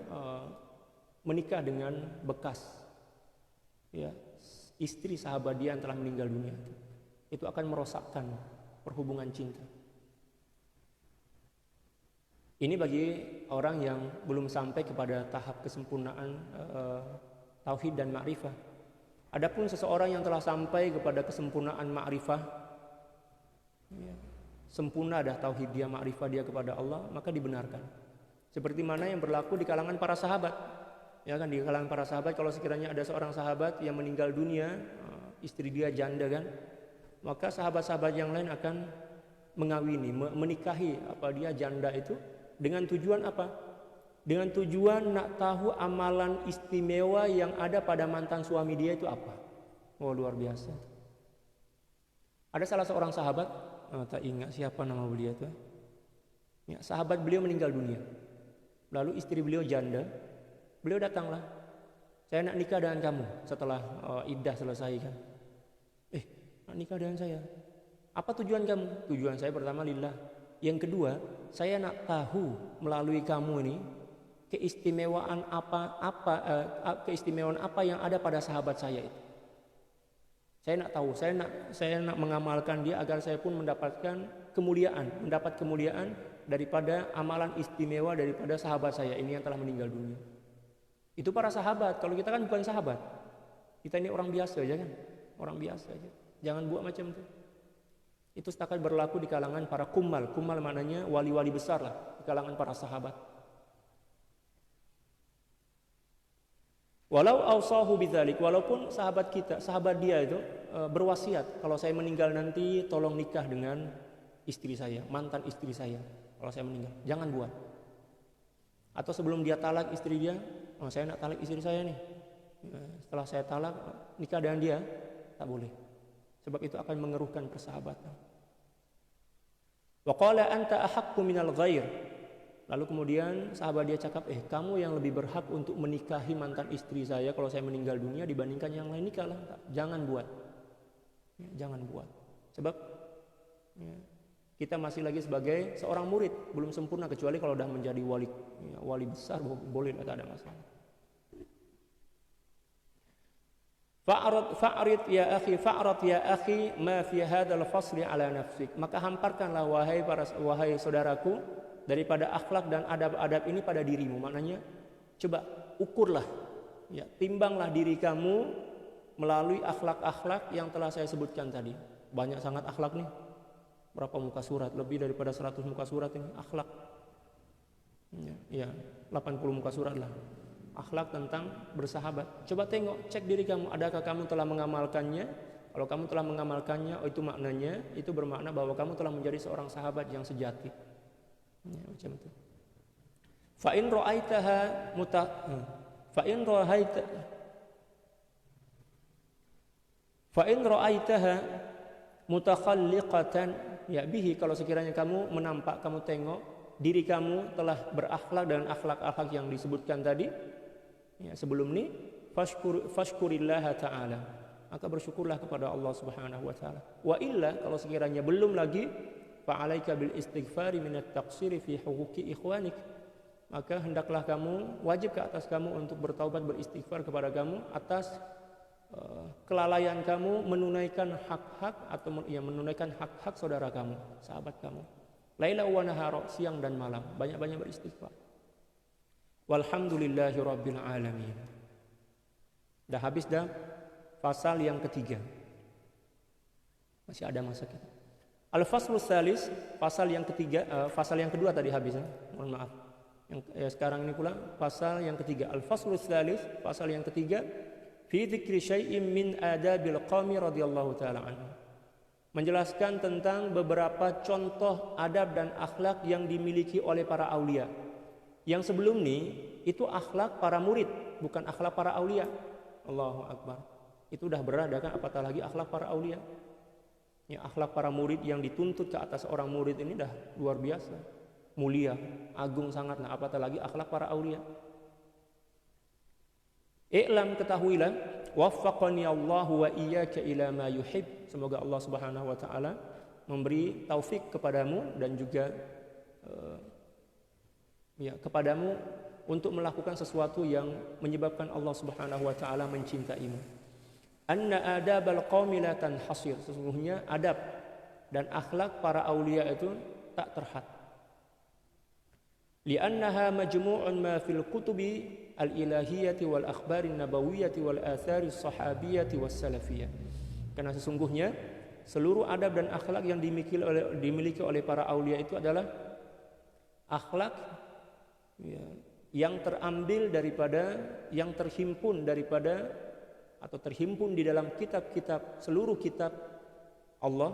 menikah dengan bekas istri sahabat dia yang telah meninggal dunia. Itu akan merosakkan perhubungan cinta. Ini bagi orang yang belum sampai kepada tahap kesempurnaan tauhid dan ma'rifah. Adapun seseorang yang telah sampai kepada kesempurnaan ma'rifah, sempurna dah tauhid dia, ma'rifah dia kepada Allah, maka dibenarkan. Seperti mana yang berlaku di kalangan para sahabat. Ya kan, di kalangan para sahabat kalau sekiranya ada seorang sahabat yang meninggal dunia, istri dia janda kan, maka sahabat-sahabat yang lain akan mengawini, menikahi dia janda itu dengan tujuan apa? Dengan tujuan nak tahu amalan istimewa yang ada pada mantan suami dia itu apa. Oh, luar biasa. Ada salah seorang sahabat, tak ingat siapa nama beliau itu. Ya, sahabat beliau meninggal dunia. Lalu istri beliau janda. Beliau datanglah. Saya nak nikah dengan kamu setelah iddah selesai kan. Nak nikah dengan saya. Apa tujuan kamu? Tujuan saya pertama lillah. Yang kedua, saya nak tahu melalui kamu ini keistimewaan apa yang ada pada sahabat saya itu. Saya nak tahu, saya nak mengamalkan dia agar saya pun mendapat kemuliaan daripada amalan istimewa daripada sahabat saya ini yang telah meninggal dunia. Itu para sahabat. Kalau kita kan bukan sahabat. Kita ini orang biasa aja kan. Orang biasa aja. Jangan buat macam itu. Itu setakat berlaku di kalangan para kumal. Kumal maknanya wali-wali besar lah di kalangan para sahabat. Walau ausahu bidzalik, walaupun sahabat dia itu berwasiat, kalau saya meninggal nanti tolong nikah dengan istri saya, mantan istri saya. Kalau saya meninggal, jangan buat. Atau sebelum dia talak istri dia, saya nak talak istri saya nih. Setelah saya talak, nikah dengan dia, tak boleh. Sebab itu akan mengeruhkan persahabatan. Wa qala anta ahaqqu minal ghair. Lalu kemudian sahabat dia cakap, kamu yang lebih berhak untuk menikahi mantan istri saya kalau saya meninggal dunia dibandingkan yang lain, nikahlah. Jangan buat. Ya, jangan buat. Sebab ya, kita masih lagi sebagai seorang murid, belum sempurna, kecuali kalau sudah menjadi wali, ya, wali besar boleh, tak ada masalah. Fa'rid ya akhi ma fi hadzal fasli ala nafsik. Maka hamparkanlah wahai saudaraku daripada akhlak dan adab-adab ini pada dirimu. Maknanya coba ukurlah, ya, timbanglah diri kamu melalui akhlak-akhlak yang telah saya sebutkan tadi. Banyak sangat akhlak nih. Berapa muka surat? Lebih daripada 100 muka surat ini akhlak. Ya, 80 muka surat lah. Akhlak tentang bersahabat. Coba tengok, cek diri kamu, adakah kamu telah mengamalkannya? Kalau kamu telah mengamalkannya, itu maknanya, itu bermakna bahwa kamu telah menjadi seorang sahabat yang sejati. Ya, macam itu. Fa in ra'aitaha mutakhalliqatan ya bihi, kalau sekiranya kamu menampak, kamu tengok diri kamu telah berakhlak dengan akhlak-akhlak yang disebutkan tadi, ya, sebelum ini, fashkurillaha ta'ala, maka bersyukurlah kepada Allah Subhanahu wa taala. Wa illa, kalau sekiranya belum lagi, fa'alaika bil istighfari minat taqsiri fi huquqi ikhwanik, maka hendaklah kamu, wajib ke atas kamu untuk bertaubat, beristighfar kepada kamu atas kelalaian kamu menunaikan hak-hak atau ya, menunaikan hak-hak saudara kamu, sahabat kamu. Laila wa nahara, siang dan malam, banyak-banyak beristighfar. Walhamdulillahi rabbil alamin. Dah habis dah pasal yang ketiga. Masih ada masa kita. Al-faslus salis, pasal yang ketiga, pasal yang kedua tadi habis, mohon maaf. Yang sekarang ini pula pasal yang ketiga. Al-faslus salis, pasal yang ketiga, fi dzikri syai'in min adabil qaumi radhiyallahu taala anhu. Menjelaskan tentang beberapa contoh adab dan akhlak yang dimiliki oleh para aulia. Yang sebelum ini itu akhlak para murid, bukan akhlak para aulia. Allahu akbar. Itu udah berat kan, apatah lagi akhlak para aulia. Ya, akhlak para murid yang dituntut ke atas orang murid ini dah luar biasa, mulia, agung sangatlah, apatah lagi akhlak para aulia. I'lam, ketahuilah, waffaqani Allahu wa iyyaka ila ma yuhib. Semoga Allah Subhanahu wa taala memberi taufik kepadamu dan juga kepadamu untuk melakukan sesuatu yang menyebabkan Allah Subhanahu wa taala mencintaimu. Anna adabal qaumi la tanhasir. Sesungguhnya adab dan akhlak para aulia itu tak terhad. Li'annaha majmu'un ma fil kutubi al-ilahiyyati wal akhbarin nabawiyyati wal athari sahabiyyati was salafiyyah. Karena sesungguhnya seluruh adab dan akhlak yang dimiliki oleh para aulia itu adalah akhlak yang terambil daripada, yang terhimpun daripada atau terhimpun di dalam kitab-kitab, seluruh kitab Allah,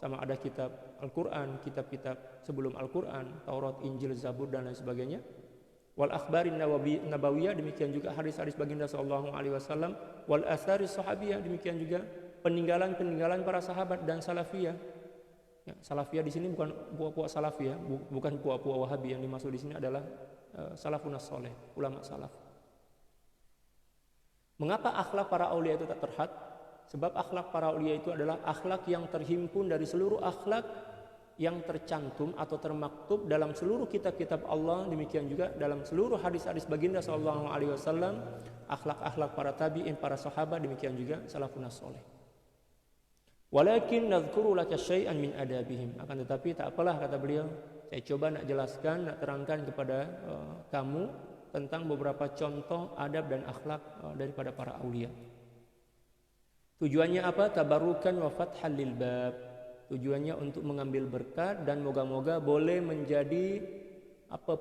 sama ada kitab Al-Quran, kitab-kitab sebelum Al-Quran, Taurat, Injil, Zabur dan lain sebagainya. Wal akhbarin nabawiyah, demikian juga hadis-hadis baginda sallallahu alaihi wasallam. Wal athari sahabiyah, demikian juga peninggalan-peninggalan para sahabat dan salafiyah. Ya, salafiyah di sini bukan puak-puak salafiyah, bukan puak-puak Wahabi. Yang dimaksud di sini adalah salafun as-saleh, ulama salaf. Mengapa akhlak para aulia itu tak terhad? Sebab akhlak para aulia itu adalah akhlak yang terhimpun dari seluruh akhlak yang tercantum atau termaktub dalam seluruh kitab-kitab Allah, demikian juga dalam seluruh hadis-hadis baginda sallallahu alaihi wasallam, akhlak-akhlak para tabi'in, para sahabat, demikian juga salafun as-saleh. Walakin nadhkuru laka syai'an min adabihim. Akan tetapi tak apalah, kata beliau, saya coba nak jelaskan, nak terangkan kepada kamu tentang beberapa contoh adab dan akhlak daripada para aulia. Tujuannya apa? Tabarukan wa fathal lil bab. Tujuannya untuk mengambil berkat dan moga-moga boleh menjadi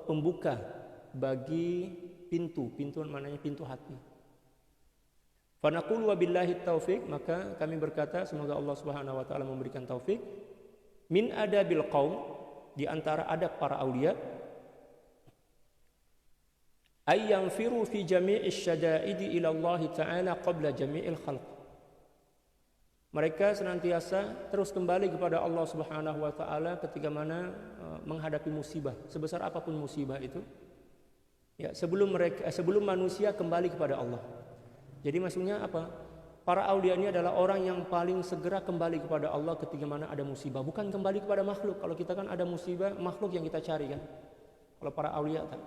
pembuka bagi pintu maknanya pintu hati. Fa naqulu wa billahi taufik, maka kami berkata semoga Allah Subhanahu wa taala memberikan taufik. Min adabil qaum, di antara adab para aulia, ay yanfiru fi jami'is syada'idi ila Allah ta'ala qabla jami'il khalq. Mereka senantiasa terus kembali kepada Allah Subhanahu wa taala ketika mana menghadapi musibah, sebesar apapun musibah itu. Ya, sebelum manusia kembali kepada Allah. Jadi maksudnya apa? Para aulia ini adalah orang yang paling segera kembali kepada Allah ketika mana ada musibah, bukan kembali kepada makhluk. Kalau kita kan ada musibah, makhluk yang kita cari kan. Kalau para aulia tak.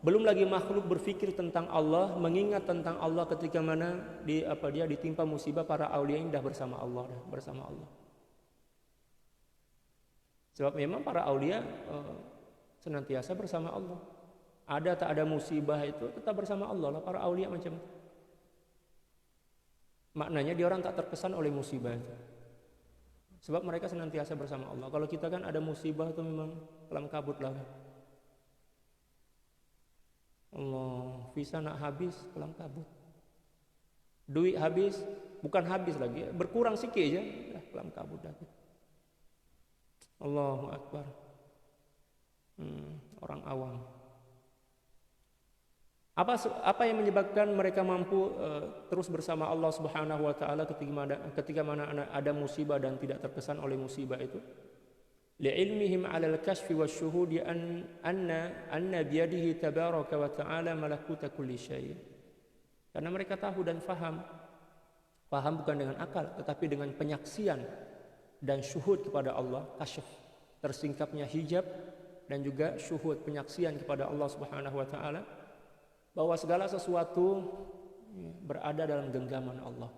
Belum lagi makhluk berpikir tentang Allah, mengingat tentang Allah ketika mana dia ditimpa musibah, para aulia ini dah bersama Allah, Sebab memang para aulia senantiasa bersama Allah. Ada tak ada musibah itu tetap bersama Allah lah, para aulia macam itu. Maknanya dia orang tak terkesan oleh musibah itu. Sebab mereka senantiasa bersama Allah. Kalau kita kan ada musibah itu memang kelam kabut lah. Allah, visa nak habis, kelam kabut. Duit habis, bukan habis lagi, berkurang sikit aja, dah kelam kabut dah. Allahu Akbar. Orang awam. Apa yang menyebabkan mereka mampu terus bersama Allah Subhanahu wa taala ketika mana ada musibah dan tidak terkesan oleh musibah itu? Li'ilmihim 'ala al-kashfi wasyuhudi anna biyadihi tabaraka wa ta'ala malakuta kulli syai'. Karena mereka tahu dan faham bukan dengan akal tetapi dengan penyaksian dan syuhud kepada Allah, kasyf, tersingkapnya hijab, dan juga syuhud, penyaksian kepada Allah Subhanahu wa taala bahwa segala sesuatu berada dalam genggaman Allah.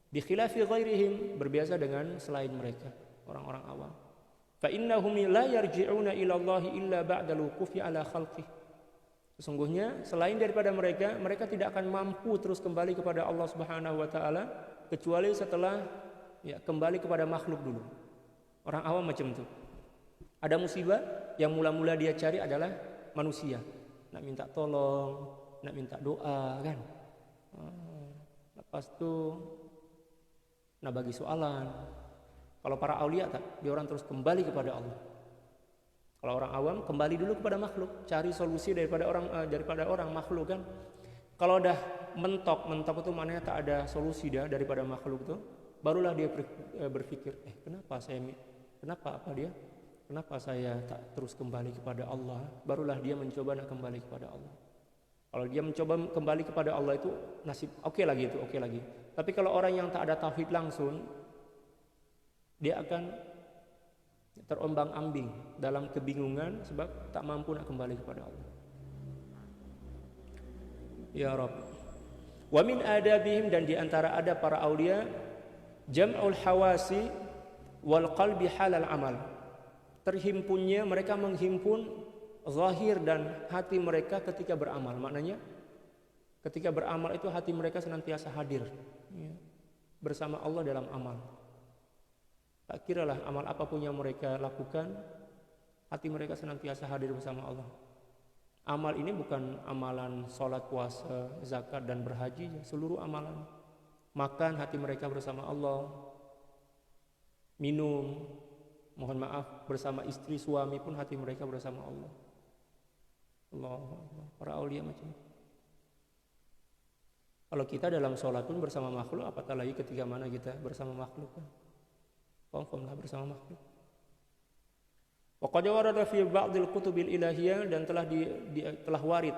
Bi khilafi ghairihim, berbeda dengan selain mereka, orang-orang awam. Fa innahum la yarji'una ila Allah illa ba'da al-wuqufi ala khalqih. Sesungguhnya selain daripada mereka tidak akan mampu terus kembali kepada Allah Subhanahu wa taala kecuali setelah kembali kepada makhluk dulu. Orang awam macam itu. Ada musibah, yang mula-mula dia cari adalah manusia. Nak minta tolong, nak minta doa kan. Lepas tu nak bagi soalan. Kalau para aulia tak, dia orang terus kembali kepada Allah. Kalau orang awam kembali dulu kepada makhluk, cari solusi daripada orang makhluk kan. Kalau dah mentok itu maknanya tak ada solusi dia daripada makhluk tu, barulah dia berpikir, kenapa saya tak terus kembali kepada Allah? Barulah dia mencoba nak kembali kepada Allah. Kalau dia mencoba kembali kepada Allah itu nasib oke lagi. Tapi kalau orang yang tak ada tauhid langsung, dia akan terombang-ambing dalam kebingungan sebab tak mampu nak kembali kepada Allah. Ya Rabb. Wa min adabihim, dan di antara adab para aulia, jam'ul hawasi wal qalbi halal amal. Terhimpunnya, mereka menghimpun zahir dan hati mereka ketika beramal. Maknanya ketika beramal itu hati mereka senantiasa hadir bersama Allah dalam amal. Tak kiralah amal apapun yang mereka lakukan, hati mereka senantiasa hadir bersama Allah. Amal ini bukan amalan salat, puasa, zakat dan berhaji, seluruh amalan. Makan, hati mereka bersama Allah. Minum, mohon maaf, bersama istri, suami pun hati mereka bersama Allah. Allah, para aulia macam itu. Kalau kita dalam sholat pun bersama makhluk, apatah lagi ketika mana kita bersama makhluk kan? Confirmlah bersama makhluk. Wa qad warada fi ba'dil kutubil ilahiyah, dan telah warid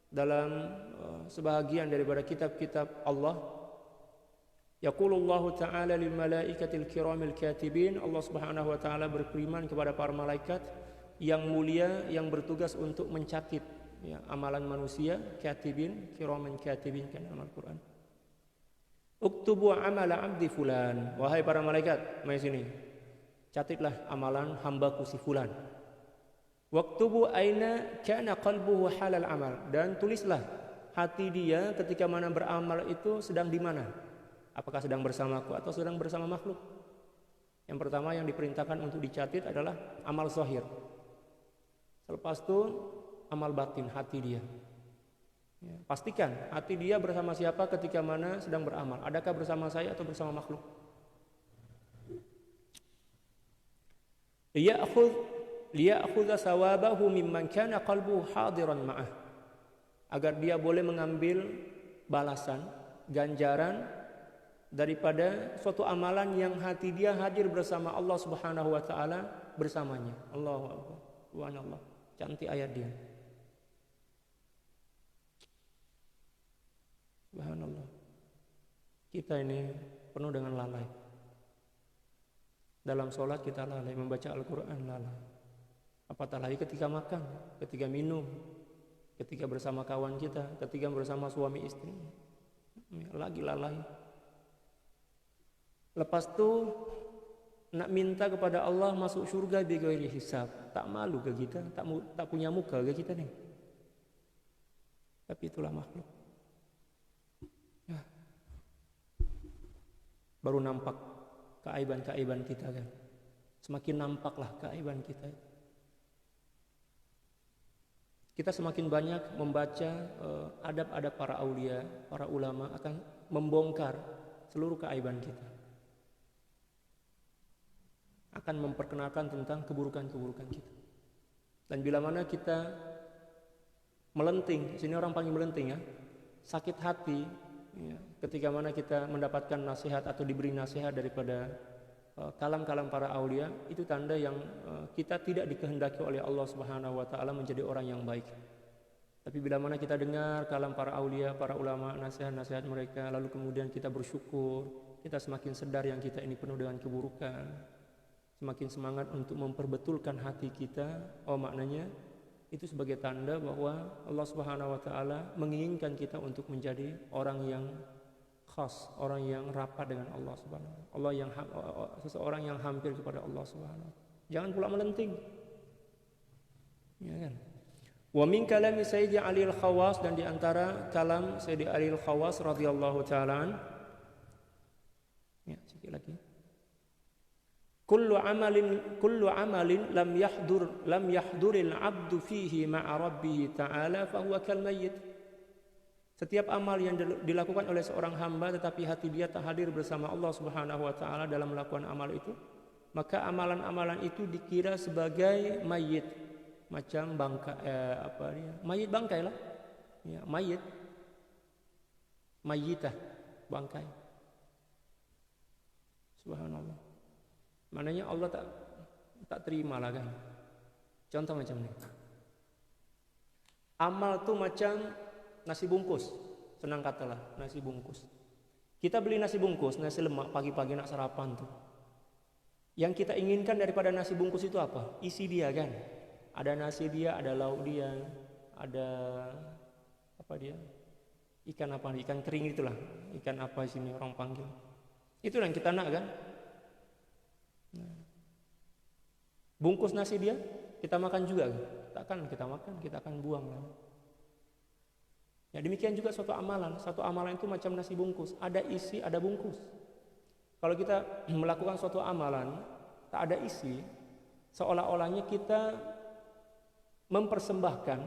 dalam sebahagian daripada kitab-kitab Allah. Yaqulullahu ta'ala lil malaikatil kiramil katibin, Allah Subhanahu wa taala berfirman kepada para malaikat yang mulia yang bertugas untuk mencatat amalan manusia, katibin, kiraman katibin kan dalam Al-Qur'an. Uktubu amala abdi fulan, wahai para malaikat, mari sini. Catatlah amalan hambaku si fulan. Waktubu aina kana qalbuhu halal amal, dan tulislah hati dia ketika mana beramal itu sedang di mana? Apakah sedang bersamaku atau sedang bersama makhluk? Yang pertama yang diperintahkan untuk dicatat adalah amal zahir. Selepas itu amal batin, hati dia. Pastikan hati dia bersama siapa ketika mana sedang beramal. Adakah bersama saya atau bersama makhluk? Liya'khudha sawabahu mimman kana qalbuhu hadiran ma'ah, agar dia boleh mengambil balasan, ganjaran daripada suatu amalan yang hati dia hadir bersama Allah Subhanahu wa taala bersamanya. Allahu akbar. Subhanallah. Cantik ayat dia. Subhanallah. Kita ini penuh dengan lalai. Dalam sholat kita lalai, membaca Al-Quran lalai. Apatah lagi ketika makan, ketika minum, ketika bersama kawan kita, ketika bersama suami istri. Lagi lalai. Lepas itu nak minta kepada Allah masuk surga bighairi hisab. Tak malu ke kita? Tak punya muka ke kita nih? Tapi itulah makhluk. Ya. Baru nampak keaiban-keaiban kita kan. Semakin nampaklah keaiban kita. Kita semakin banyak membaca adab-adab para aulia, para ulama akan membongkar seluruh keaiban kita. Akan memperkenalkan tentang keburukan-keburukan kita. Dan bila mana kita melenting, sini orang panggil melenting ya, sakit hati ya, ketika mana kita mendapatkan nasihat atau diberi nasihat daripada kalam-kalam para aulia, itu tanda yang kita tidak dikehendaki oleh Allah Subhanahu wa taala menjadi orang yang baik. Tapi bila mana kita dengar kalam para aulia, para ulama, nasihat-nasihat mereka, lalu kemudian kita bersyukur, kita semakin sadar yang kita ini penuh dengan keburukan. Semakin semangat untuk memperbetulkan hati kita. Oh, maknanya itu sebagai tanda bahwa Allah Subhanahu wa taala menginginkan kita untuk menjadi orang yang khas, orang yang rapat dengan Allah Subhanahu wa taala. Allah yang seseorang yang hampir kepada Allah Subhanahu wa taala. Jangan pula melenting. Ya kan? Wa min kalami Sayyidi Ali Al-Khawas, dan di antara kalam Sayyidi Ali Al-Khawas radhiyallahu taala. Ya, sedikit lagi. Kullu amalin lam yahduril abdu fihi ma'a rabbih ta'ala fahuwa kal mayyit. Setiap amal yang dilakukan oleh seorang hamba tetapi hati dia tak hadir bersama Allah Subhanahu wa taala dalam melakukan amal itu, maka amalan-amalan itu dikira sebagai mayit, macam mayit bangkai lah. Ya, mayitah, bangkai. Subhanallah. Maknanya Allah tak terima lah kan. Contoh macam ni. Amal tu macam nasi bungkus. Senang katalah, nasi bungkus. Kita beli nasi bungkus, nasi lemak pagi-pagi nak sarapan tu. Yang kita inginkan daripada nasi bungkus itu apa? Isi dia kan. Ada nasi dia, ada lauk dia, ada apa dia? Ikan apa? Ikan kering itulah. Ikan apa sini orang panggil. Itu yang kita nak kan. Bungkus nasi dia kita makan juga kan? Takkan kita makan, kita akan buang lah. Ya, demikian juga suatu amalan itu macam nasi bungkus, ada isi, ada bungkus. Kalau kita melakukan suatu amalan tak ada isi, seolah-olahnya kita mempersembahkan,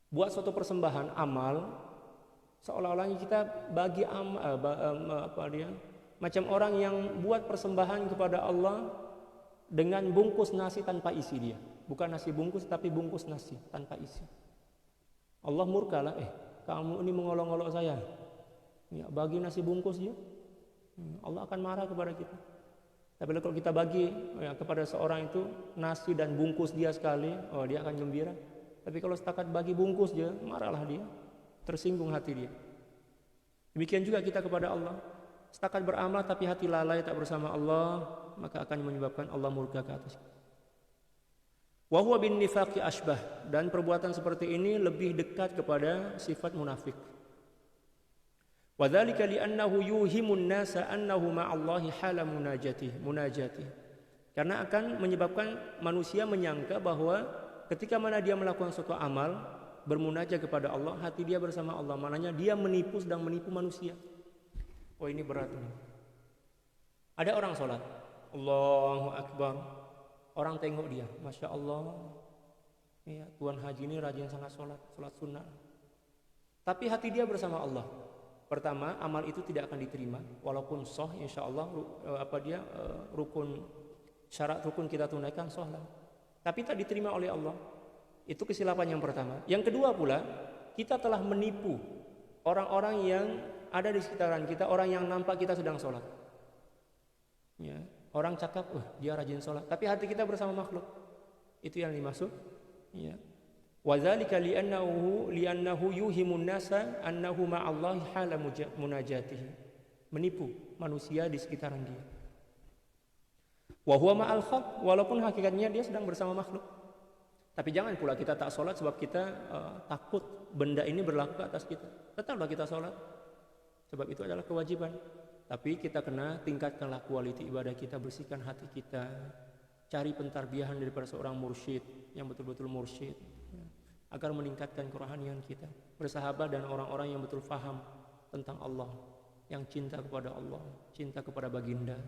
buat suatu persembahan amal, seolah-olahnya kita bagi macam orang yang buat persembahan kepada Allah dengan bungkus nasi tanpa isi dia. Bukan nasi bungkus tapi bungkus nasi tanpa isi. Allah murkalah, kamu ini mengolok-olok saya. Ya, bagi nasi bungkus dia. Allah akan marah kepada kita. Tapi kalau kita bagi kepada seorang itu nasi dan bungkus dia sekali, dia akan gembira. Tapi kalau setakat bagi bungkus dia, marahlah dia. Tersinggung hati dia. Demikian juga kita kepada Allah. Setakat beramal tapi hati lalai tak bersama Allah, maka akan menyebabkan Allah murka ke atas. Wa huwa bin nifaqi asbah, dan perbuatan seperti ini lebih dekat kepada sifat munafik. Wa dzalika li'annahu yuhimun nasa annahu ma'allahi hala munajati. Karena akan menyebabkan manusia menyangka bahwa ketika mana dia melakukan suatu amal bermunajat kepada Allah, hati dia bersama Allah. Maknanya dia sedang menipu manusia. Oh, ini berat ini. Ada orang sholat, Allahu Akbar, orang tengok dia, Masya Allah, ya, Tuan Haji ini rajin sangat sholat sunnah. Tapi hati dia bersama Allah. Pertama, amal itu tidak akan diterima, walaupun sah, insya Allah syarat rukun kita tunaikan sah lah. Tapi tak diterima oleh Allah. Itu kesilapan yang pertama. Yang kedua pula, kita telah menipu orang-orang yang ada di sekitaran kita, orang yang nampak kita sedang sholat. Ya, orang cakap, dia rajin sholat, tapi hati kita bersama makhluk. Itu yang dimaksud. Ya. Wadzalika li'annahu yuhimun nasa annahu ma'allahi hala munajatihi. Menipu manusia di sekitaran dia. Wa huwa ma'al khalq, walaupun hakikatnya dia sedang bersama makhluk. Tapi jangan pula kita tak sholat sebab kita takut benda ini berlaku atas kita. Tetaplah kita sholat, sebab itu adalah kewajiban. Tapi kita kena tingkatkanlah kualiti ibadah kita, bersihkan hati kita, cari pentarbiyahan daripada seorang mursyid yang betul-betul mursyid, agar meningkatkan kerohanian kita. Bersahabat dan orang-orang yang betul faham tentang Allah, yang cinta kepada Allah, cinta kepada baginda,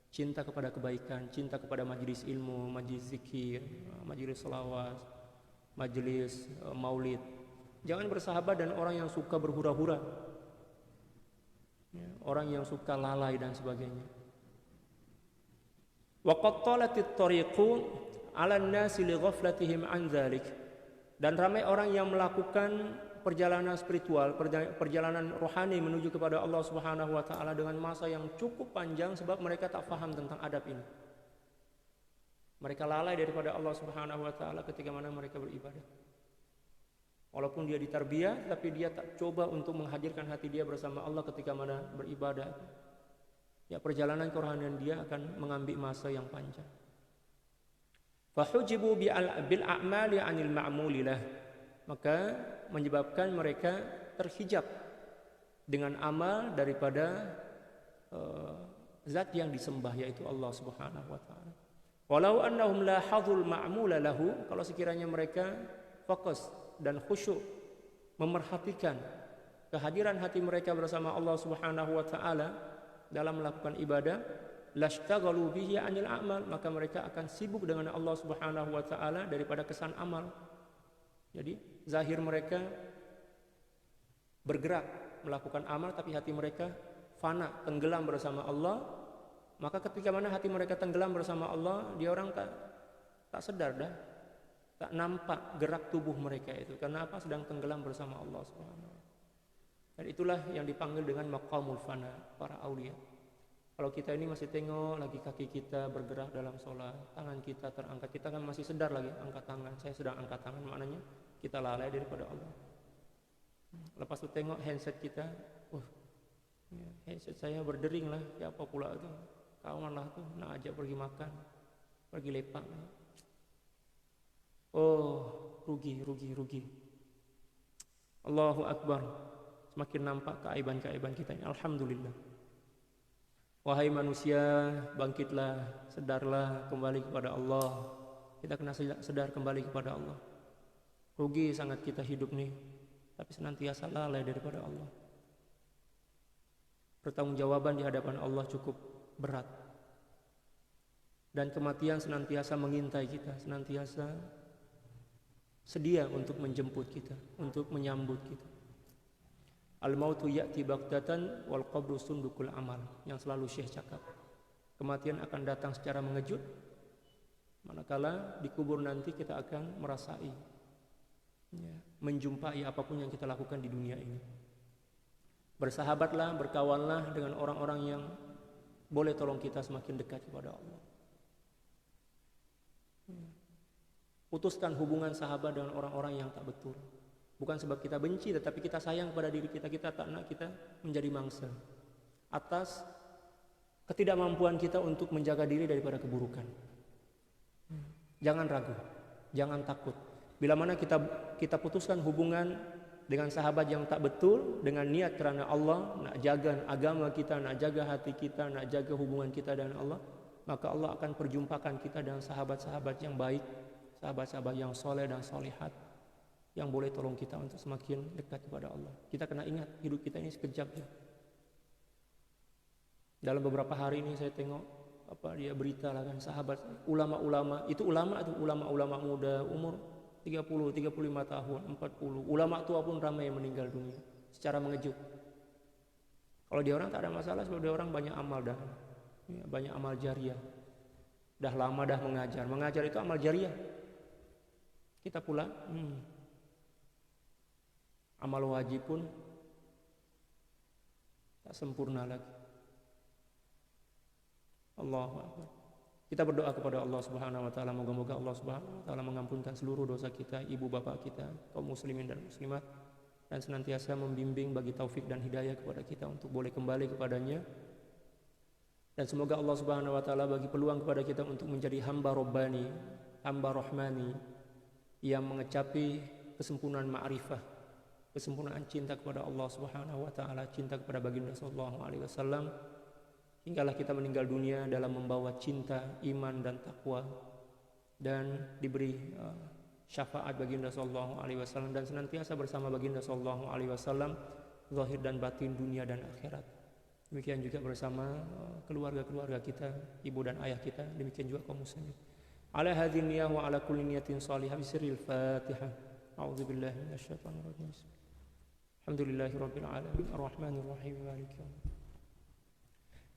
cinta kepada kebaikan, cinta kepada majlis ilmu, majlis zikir, majlis selawat, majlis maulid. Jangan bersahabat dan orang yang suka berhura-hura, orang yang suka lalai dan sebagainya. Wa qad talatit tariqu 'ala an-nasi li ghaflatihim an dzalik. Dan ramai orang yang melakukan perjalanan spiritual, perjalanan rohani menuju kepada Allah Subhanahu wa taala dengan masa yang cukup panjang sebab mereka tak faham tentang adab ini. Mereka lalai daripada Allah Subhanahu wa taala ketika mana mereka beribadah. Walaupun dia ditarbiyah, tapi dia tak coba untuk menghadirkan hati dia bersama Allah ketika mana beribadah. Ya, perjalanan kerohanian dia akan mengambil masa yang panjang. Fahujibu bil a'mali 'anil ma'muli lah. Maka menyebabkan mereka terhijab dengan amal daripada zat yang disembah, yaitu Allah Subhanahu wa taala. Walau annahum la hadzul ma'mula lahu, kalau sekiranya mereka fokus dan khusyuk memerhatikan kehadiran hati mereka bersama Allah Subhanahu wa taala dalam melakukan ibadah, lashtaghalu bihi 'anil a'mal, maka mereka akan sibuk dengan Allah Subhanahu wa taala daripada kesan amal. Jadi zahir mereka bergerak melakukan amal, tapi hati mereka fana, tenggelam bersama Allah. Maka ketika mana hati mereka tenggelam bersama Allah, dia orang tak sedar dah, tak nampak gerak tubuh mereka itu. Karena apa? Sedang tenggelam bersama Allah Subhanahu. Dan itulah yang dipanggil dengan maqamul fana para aulia. Kalau kita ini masih tengok lagi kaki kita bergerak dalam sholat, tangan kita terangkat, kita kan masih sedar lagi angkat tangan, saya sedang angkat tangan, maknanya kita lalai daripada Allah. Lepas itu tengok handset kita, handset saya berdering lah, siapa pula itu, kawan lah tuh, nak ajak pergi makan, pergi lepak. Rugi. Allahu Akbar. Semakin nampak keaiban-keaiban kita ini. Alhamdulillah. Wahai manusia, bangkitlah, sedarlah kembali kepada Allah. Kita kena sedar kembali kepada Allah. Rugi sangat kita hidup nih, tapi senantiasa lalai daripada Allah. Pertanggungjawaban di hadapan Allah cukup berat. Dan kematian senantiasa mengintai kita, senantiasa sedia untuk menjemput kita, untuk menyambut kita. Al-mautu ya'ti baghtatan wal qabru sundukul amal, yang selalu Syekh cakap. Kematian akan datang secara mengejut, manakala di kubur nanti kita akan merasai, menjumpai apapun yang kita lakukan di dunia ini. Bersahabatlah, berkawanlah dengan orang-orang yang boleh tolong kita semakin dekat kepada Allah. Putuskan hubungan sahabat dengan orang-orang yang tak betul. Bukan sebab kita benci, tetapi kita sayang kepada diri kita. Kita tak nak kita menjadi mangsa atas ketidakmampuan kita untuk menjaga diri daripada keburukan. Jangan ragu, jangan takut. Bila mana kita putuskan hubungan dengan sahabat yang tak betul, dengan niat kerana Allah, nak jaga agama kita, nak jaga hati kita, nak jaga hubungan kita dengan Allah, maka Allah akan perjumpakan kita dengan sahabat-sahabat yang baik, sahabat-sahabat yang soleh dan solihat, yang boleh tolong kita untuk semakin dekat kepada Allah. Kita kena ingat, hidup kita ini sekejap ya. Dalam beberapa hari ini saya tengok berita lah kan, sahabat ulama-ulama, itu ulama-ulama muda umur 30, 35 tahun, 40. Ulama tua pun ramai yang meninggal dunia secara mengejut. Kalau dia orang tak ada masalah sebab dia orang banyak amal dah. Banyak amal jariah. Dah lama dah mengajar. Mengajar itu amal jariah. Kita pula amal wajib pun tak sempurna lagi. Allahu Akbar. Kita berdoa kepada Allah Subhanahu wa taala, moga-moga Allah Subhanahu wa taala mengampunkan seluruh dosa kita, ibu bapak kita, kaum muslimin dan muslimat, dan senantiasa membimbing bagi taufik dan hidayah kepada kita untuk boleh kembali kepadanya. Dan semoga Allah Subhanahu wa taala bagi peluang kepada kita untuk menjadi hamba Rabbani, hamba Rahmani yang mengecapi kesempurnaan ma'rifah, kesempurnaan cinta kepada Allah Subhanahu wa taala, cinta kepada baginda sallallahu alaihi wasallam, hinggalah kita meninggal dunia dalam membawa cinta, iman dan takwa, dan diberi syafaat baginda sallallahu alaihi wasallam, dan senantiasa bersama baginda sallallahu alaihi wasallam zahir dan batin, dunia dan akhirat. Demikian juga bersama keluarga-keluarga kita, ibu dan ayah kita, demikian juga kaum muslimin. Ala hadhihi niyyah wa ala kulli niyatin salihah bisirril Fatihah. A'udzu billahi minasyaitonir rajim. Alhamdulillahirabbil alamin arrahmanir rahim maliki yaumiddin.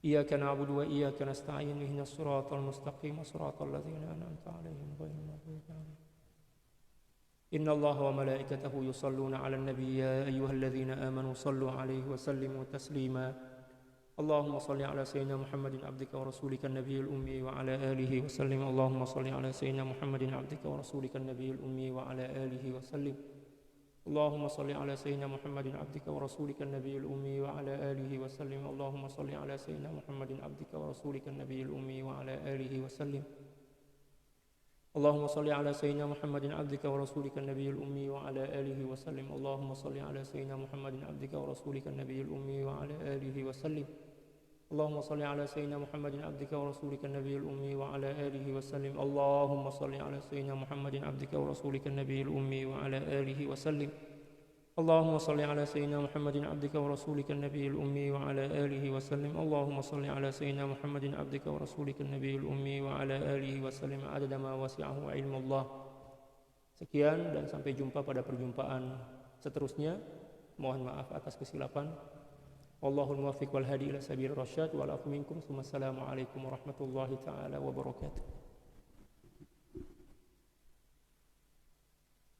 Iyyaka na'budu wa iyyaka nasta'in ihdinas siratal mustaqim siratal ladzina an'amta 'alaihim ghairil maghdubi 'alaihim. Innallaha wa malaikatahu yusholluna 'alan nabiy ya ayyuhalladzina amanu shallu 'alaihi wa sallimu taslima. اللهم صل على سيدنا محمد عبدك ورسولك النبي الأمي وعلى آله وسلم. اللهم صل على سيدنا محمد عبدك ورسولك النبي الأمي وعلى آله وسلم. اللهم صل على سيدنا محمد عبدك ورسولك النبي الأمي وعلى آله وسلم. اللهم صل على سيدنا محمد عبدك ورسولك النبي الأمي وعلى آله وسلم. اللهم صل على سيدنا محمد عبدك ورسولك النبي الأمي وعلى آله وسلم. اللهم صل على سيدنا محمد عبدك ورسولك النبي الأمي وعلى آله وسلم. اللهم صل على سيدنا محمد عبدك ورسولك النبي الأمي وعلى آله وسلم. اللهم صل على سيدنا محمد عبدك ورسولك النبي الأمي وعلى آله وسلم. اللهم صل على سيدنا محمد عبدك ورسولك النبي الأمي وعلى آله وسلم. اللهم صل على سيدنا محمد عبدك ورسولك النبي الأمي وعلى آله وسلم عدد ما وسعه علم الله. Sekian dan sampai jumpa pada perjumpaan seterusnya. Mohon maaf atas kesilapan. Wallahul muwaffiq wal hadi ila sabil rasyad wal afu minkum. Assalamualaikum warahmatullahi taala wabarakatuh.